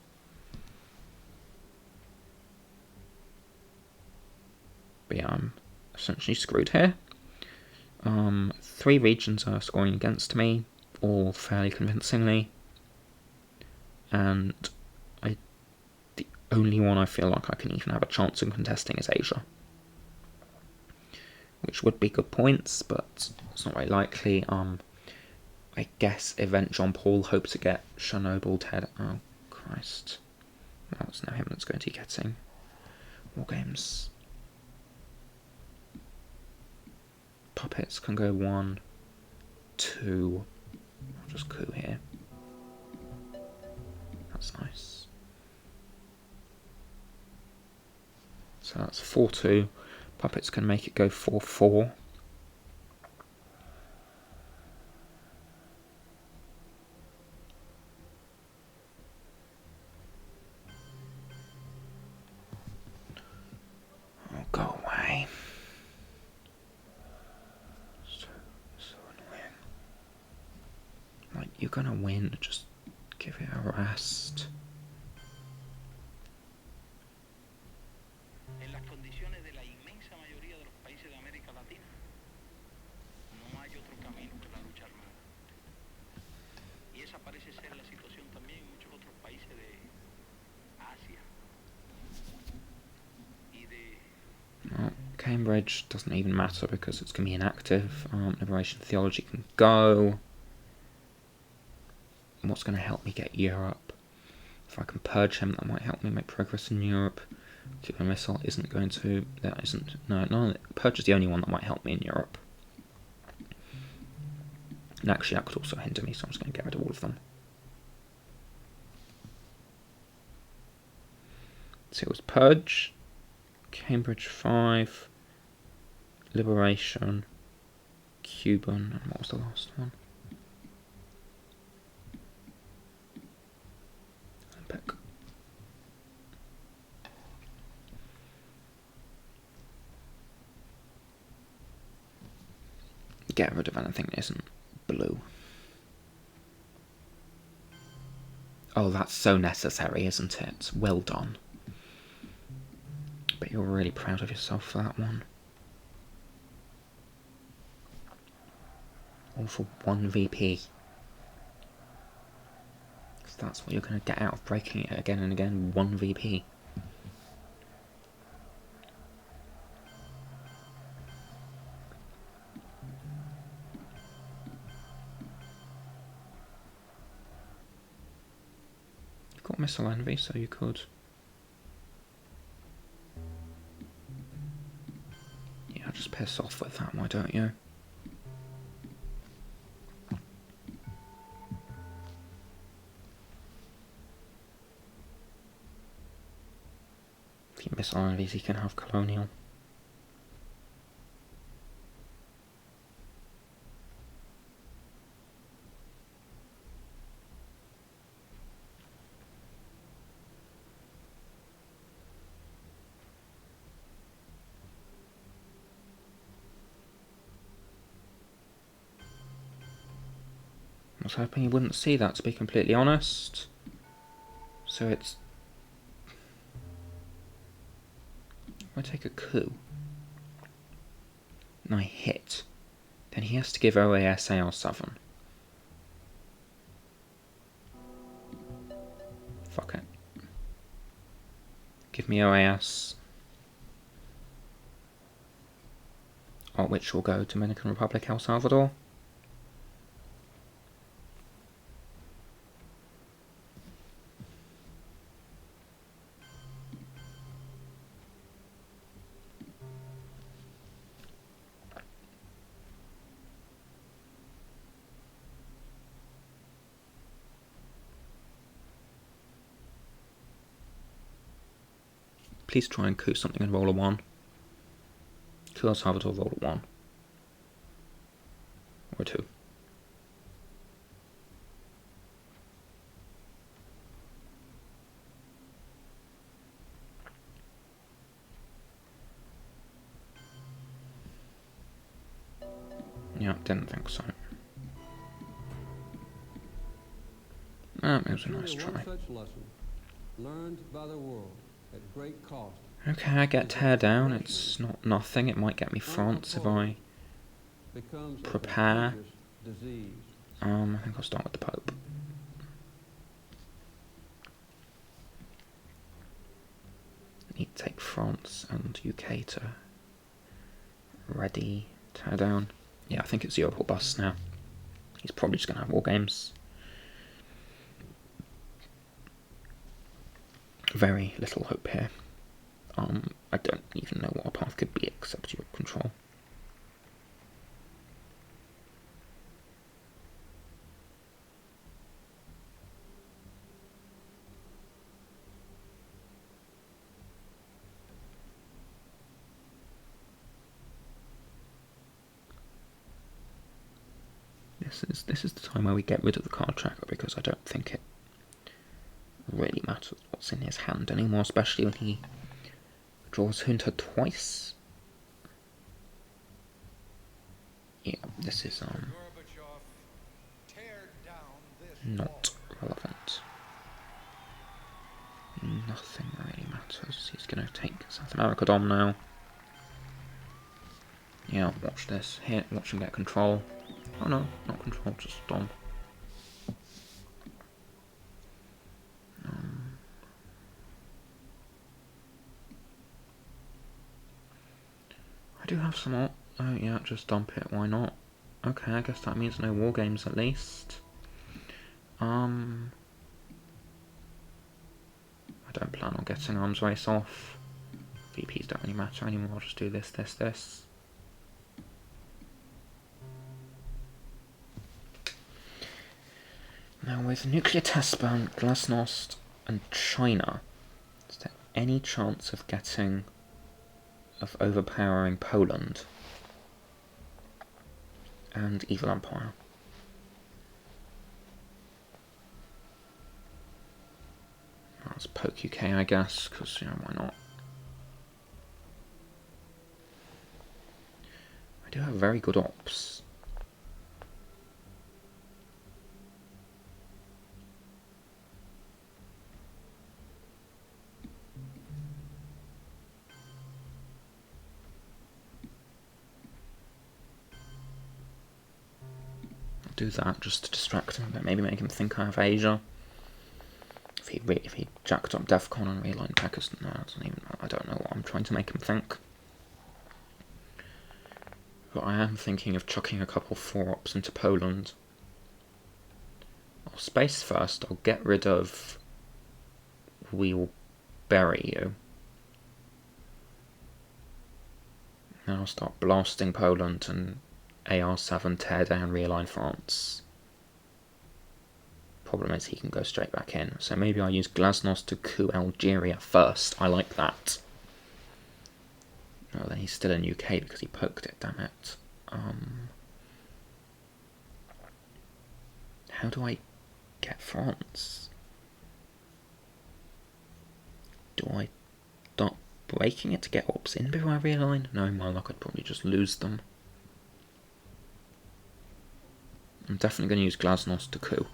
But yeah, I'm essentially screwed here. 3 regions are scoring against me, all fairly convincingly. And the only one I feel like I can even have a chance in contesting is Asia. Which would be good points, but it's not very likely. I guess Event Jean Paul hope to get Chernobyl Ted. Oh, Christ. Well, it's now him that's going to be getting War Games. Puppets can go 1, 2. I'll just coup here. That's nice. So that's 4-2. Puppets can make it go 4-4. Oh, go away. So annoying. Like, you're gonna win, just give it a rest. Cambridge doesn't even matter because it's going to be inactive. Liberation Theology can go. What's going to help me get Europe? If I can purge him, that might help me make progress in Europe. Cuban Missile isn't going to. That isn't. No. Purge is the only one that might help me in Europe. And actually, that could also hinder me, so I'm just going to get rid of all of them. So it was Purge, Cambridge 5, Liberation, Cuban, and what was the last one? Olympic. Get rid of anything that isn't blue. Oh, that's so necessary, isn't it? Well done. But you're really proud of yourself for that one. All for 1 VP. Because that's what you're going to get out of breaking it again and again. 1 VP. You've got Missile Envy, so you could... Yeah, just piss off with that, why don't you? If you Missile Envies, you can have Colonial. I was hoping you wouldn't see that, to be completely honest. So it's... If I take a coup, and I hit, then he has to give OAS AR7. Fuck it. Give me OAS. Which will go Dominican Republic, El Salvador. Please try and coup something and roll a 1. Coup El Salvador, roll a 1. Or a 2. Yeah, didn't think so. It was a nice try. Learned by the world at great cost. Okay, I get tear down. It's not nothing. It might get me France if I prepare. I think I'll start with the Pope. Need to take France and UK to ready tear down. Yeah, I think it's Europe or bust now. He's probably just going to have war games. Very little hope here. I don't even know what a path could be except Europe control. This is the time where we get rid of the card tracker, because I don't think it really matters what's in his hand anymore, especially when he draws Hunter twice. Yeah, this is not relevant. Nothing really matters. He's going to take South America Dom now. Yeah, watch this. Here, watch him get control. Oh no, not control, just Dom. I do have some... Oh yeah, just dump it, why not? Okay, I guess that means no war games at least. I don't plan on getting arms race off. VPs don't really matter anymore, I'll just do this, this, this. Now with nuclear test ban, Glasnost and China, is there any chance of overpowering Poland and Evil Empire? Let's poke UK, I guess, because, you know, why not? I do have very good ops. I'll do that just to distract him a bit, maybe make him think I have Asia. If he jacked up DEFCON and realigned Pakistan, no, I don't know what I'm trying to make him think. But I am thinking of chucking a couple 4-ops into Poland. I'll space first, I'll get rid of We'll Bury You. And I'll start blasting Poland and AR7 tear down realign France. Problem is he can go straight back in, so maybe I'll use Glasnost to coup Algeria first. I like that. Oh, then he's still in UK because he poked it, damn it. How do I get France? Do I start breaking it to get ops in before I realign? No, my luck, I'd probably just lose them. I'm definitely going to use Glasnost to coup.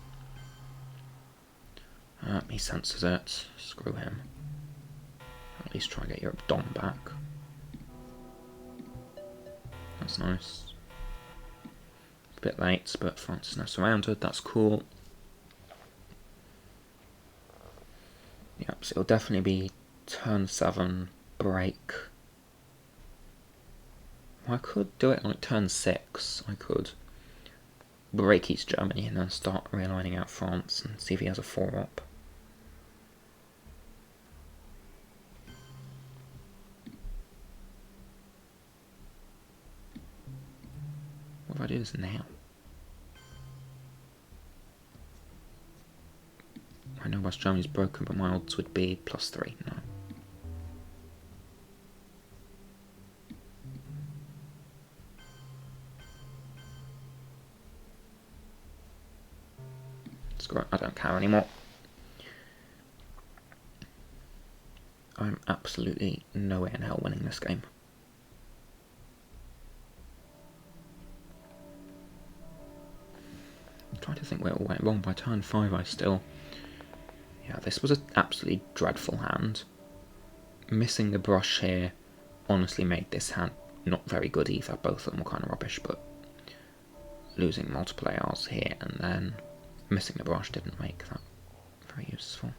He senses it. Screw him. At least try and get Europe Dom back. That's nice. A bit late, but France is now surrounded. That's cool. Yep, so it'll definitely be turn 7 break. Well, I could do it like turn 6. I could break East Germany and then start realigning out France and see if he has a 4-op. What if I do this now? I know West Germany's broken, but my odds would be +3. No. Screw it, I don't care anymore. I'm absolutely no way in hell winning this game. I'm trying to think where it all went wrong. By turn 5 I still... Yeah, this was an absolutely dreadful hand. Missing the brush here honestly made this hand not very good either. Both of them were kind of rubbish, but losing multiple ARs here and then missing the brush didn't make that very useful.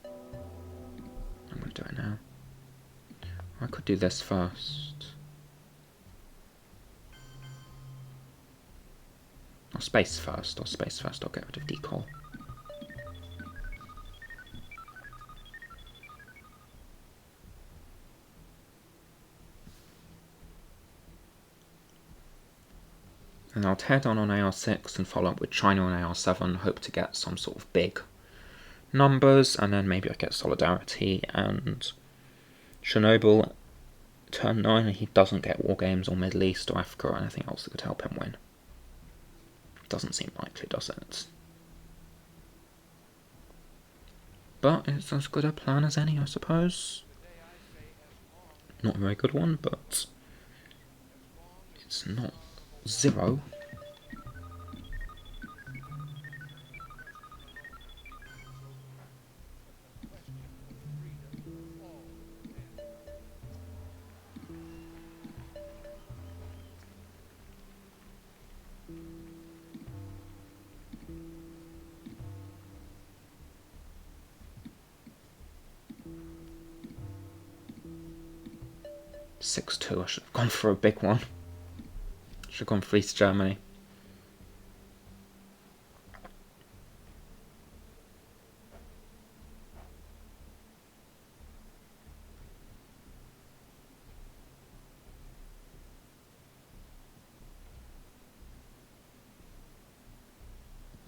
I'm going to do it now. Or I could do this first. I'll space first, I'll get rid of decoy. And I'll tear down on AR6 and follow up with China on AR7, hope to get some sort of big numbers, and then maybe I get Solidarity and Chernobyl turn 9 and he doesn't get War Games or Middle East or Africa or anything else that could help him win. Doesn't seem likely, does it? But it's as good a plan as any, I suppose. Not a very good one, but it's not 0. 6-2. I should have gone for a big one. Should have gone for East Germany.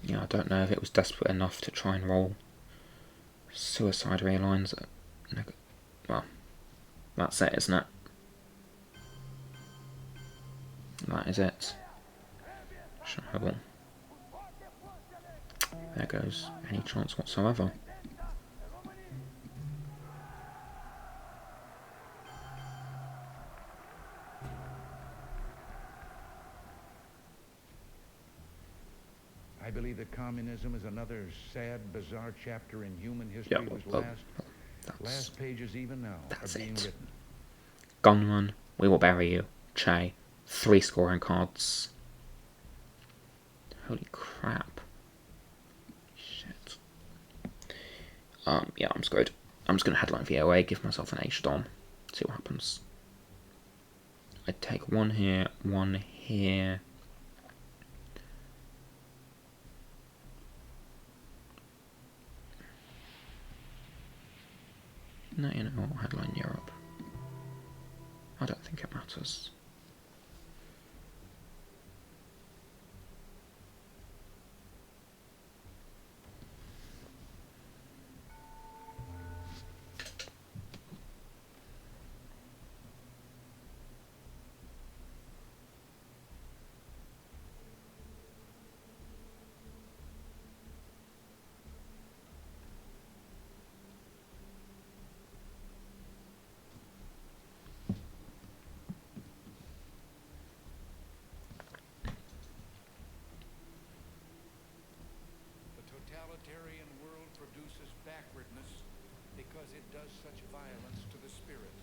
Yeah, I don't know if it was desperate enough to try and roll suicide rear lines. Well, that's it, isn't it? That is it. Chernobyl. There goes any chance whatsoever. I believe that communism is another sad, bizarre chapter in human history whose last pages even now are being written. Gunman, we will bury you. Che, 3 scoring cards. Holy crap. Shit. Yeah, I'm screwed. I'm just going to headline VOA, give myself an H-Dom, see what happens. I take 1 here, 1 here. No, you know what, headline Europe. I don't think it matters. Totalitarian world produces backwardness because it does such violence to the spirit,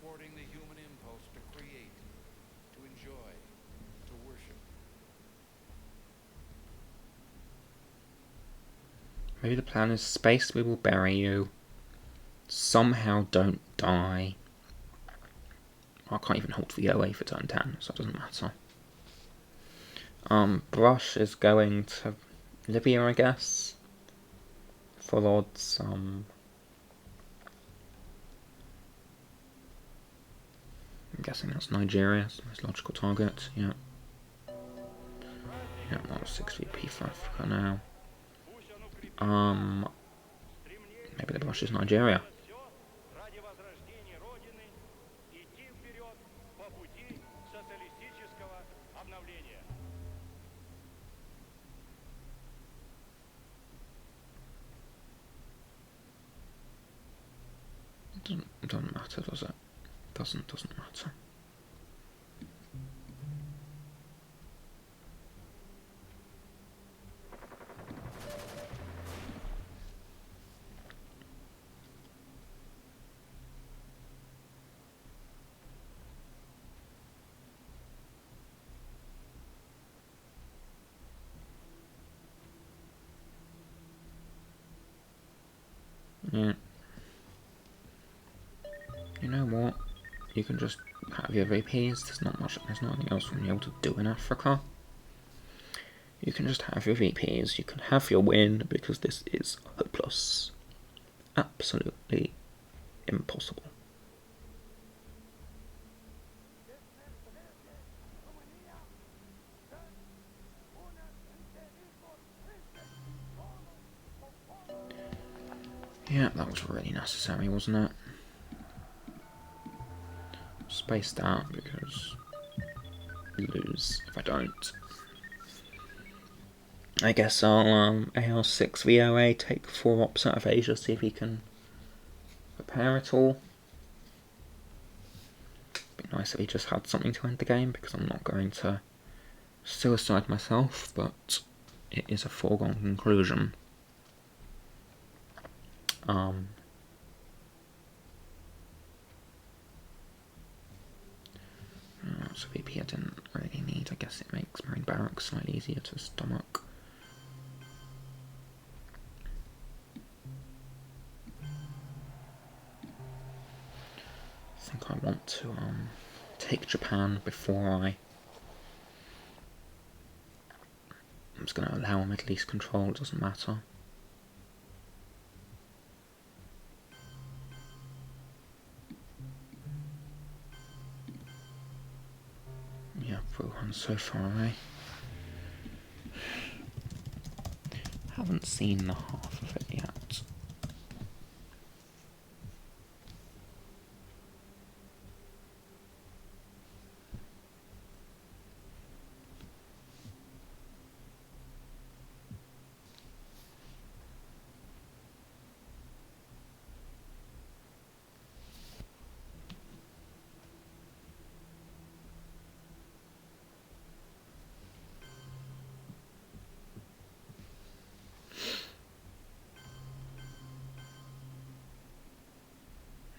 thwarting the human impulse to create, to enjoy, to worship. Maybe the plan is space, we will bury you. Somehow don't die. I can't even hold VOA for turn 10, so it doesn't matter. Brush is going to Libya, I guess. Full odds. I'm guessing that's Nigeria. It's the most logical target. Yeah. Yeah, that was 6 VP for Africa now. Maybe the brush is Nigeria. Doesn't matter, does it? Doesn't matter. Yeah. You know what? You can just have your VPs. There's not anything else we're able to do in Africa. You can just have your VPs. You can have your win because this is hopeless. Absolutely impossible. Yeah, that was really necessary, wasn't it? Spaced out because I lose if I don't. I guess I'll AR6 VOA, take 4 ops out of Asia, see if he can repair it all. Be nice if he just had something to end the game, because I'm not going to suicide myself, but it is a foregone conclusion. So VP I didn't really need. I guess it makes Marine Barracks slightly easier to stomach. I think I want to take Japan before I'm just going to allow Middle East control, it doesn't matter. Yeah, Wuhan's so far away. Haven't seen the half of it yet.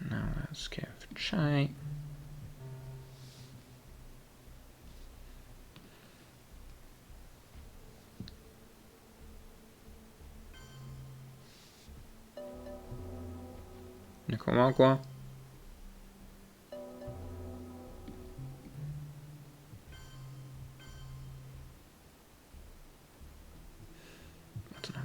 Now let's give Chai. Nicaragua. I don't know.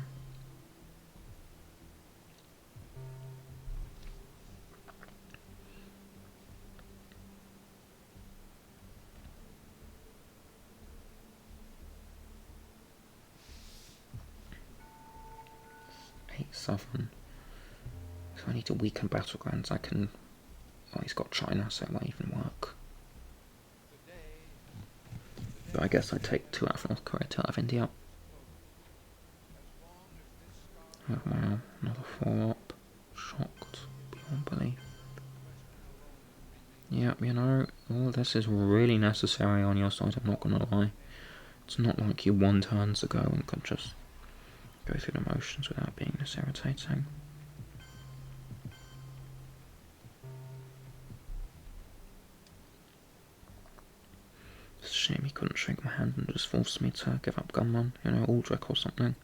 Southern. So I need to weaken battlegrounds. I can. Well, he's got China, so it won't even work. But I guess I take 2 out of North Korea, 2 out of India. Oh wow, another 4 up. Shocked beyond belief. Yep, you know, all this is really necessary on your side, I'm not gonna lie. It's not like you won turns ago and could just go through the motions without being this irritating. It's a shame he couldn't shake my hand and just force me to give up Gunman, you know, Aldrich or something.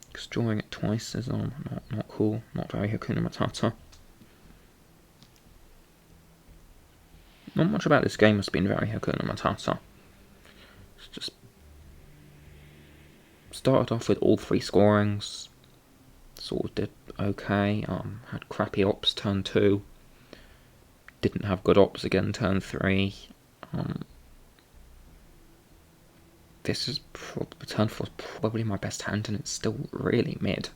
Because drawing it twice is not cool, not very Hakuna Matata. Not much about this game has been very Hakuna Matata. It's just started off with all 3 scorings, sort of did okay, had crappy ops turn 2, didn't have good ops again turn 3, this is turn 4 is probably my best hand and it's still really mid.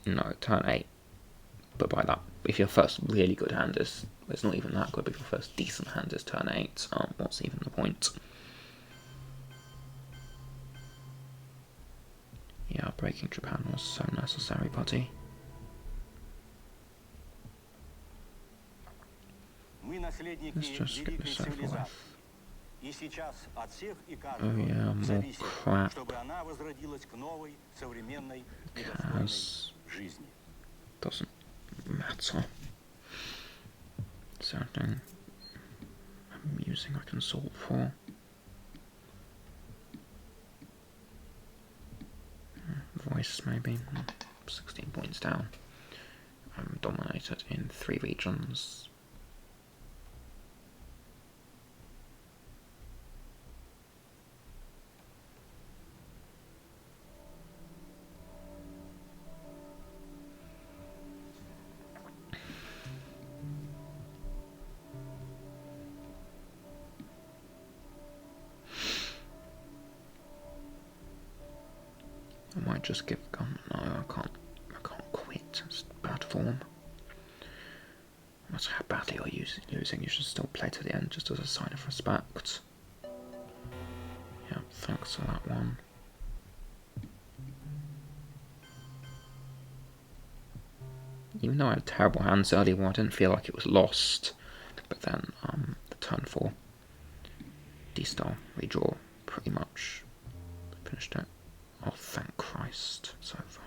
No, turn 8, but by that, if your first really good hand is, it's not even that good, but if your first decent hand is turn 8, what's even the point? Yeah, breaking Japan was so necessary, buddy. Let's just get this over with. Oh yeah, more crap. Because doesn't matter. Is there anything amusing I can solve for? Voice maybe. 16 points down. I'm dominated in 3 regions. I might just give gun. No, I can't quit. It's bad form. No matter how badly you're losing, you should still play to the end just as a sign of respect. Yeah, thanks for that one. Even though I had terrible hands earlier, I didn't feel like it was lost. But then, the turn 4 D-star redraw pretty much finished it. Oh, thank Christ, it's over.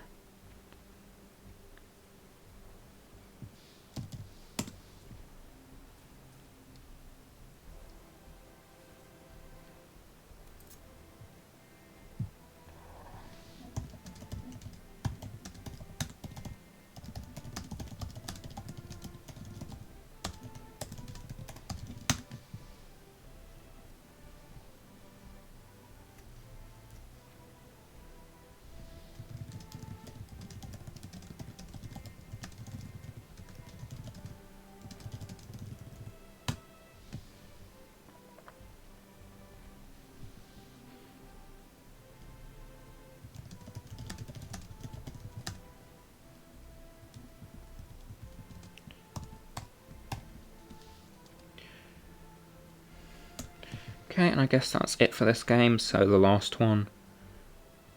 Okay, and I guess that's it for this game, so the last one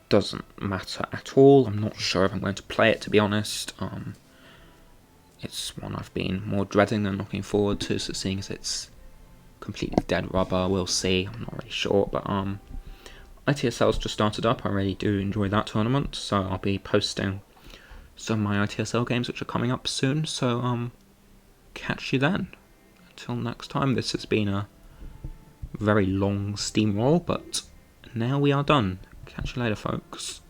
doesn't matter at all. I'm not sure if I'm going to play it, to be honest. It's one I've been more dreading than looking forward to, so seeing as it's completely dead rubber, we'll see. I'm not really sure, but ITSL's just started up. I really do enjoy that tournament, so I'll be posting some of my ITSL games which are coming up soon, so catch you then. Until next time, this has been a very long steamroll, but now we are done. Catch you later, folks.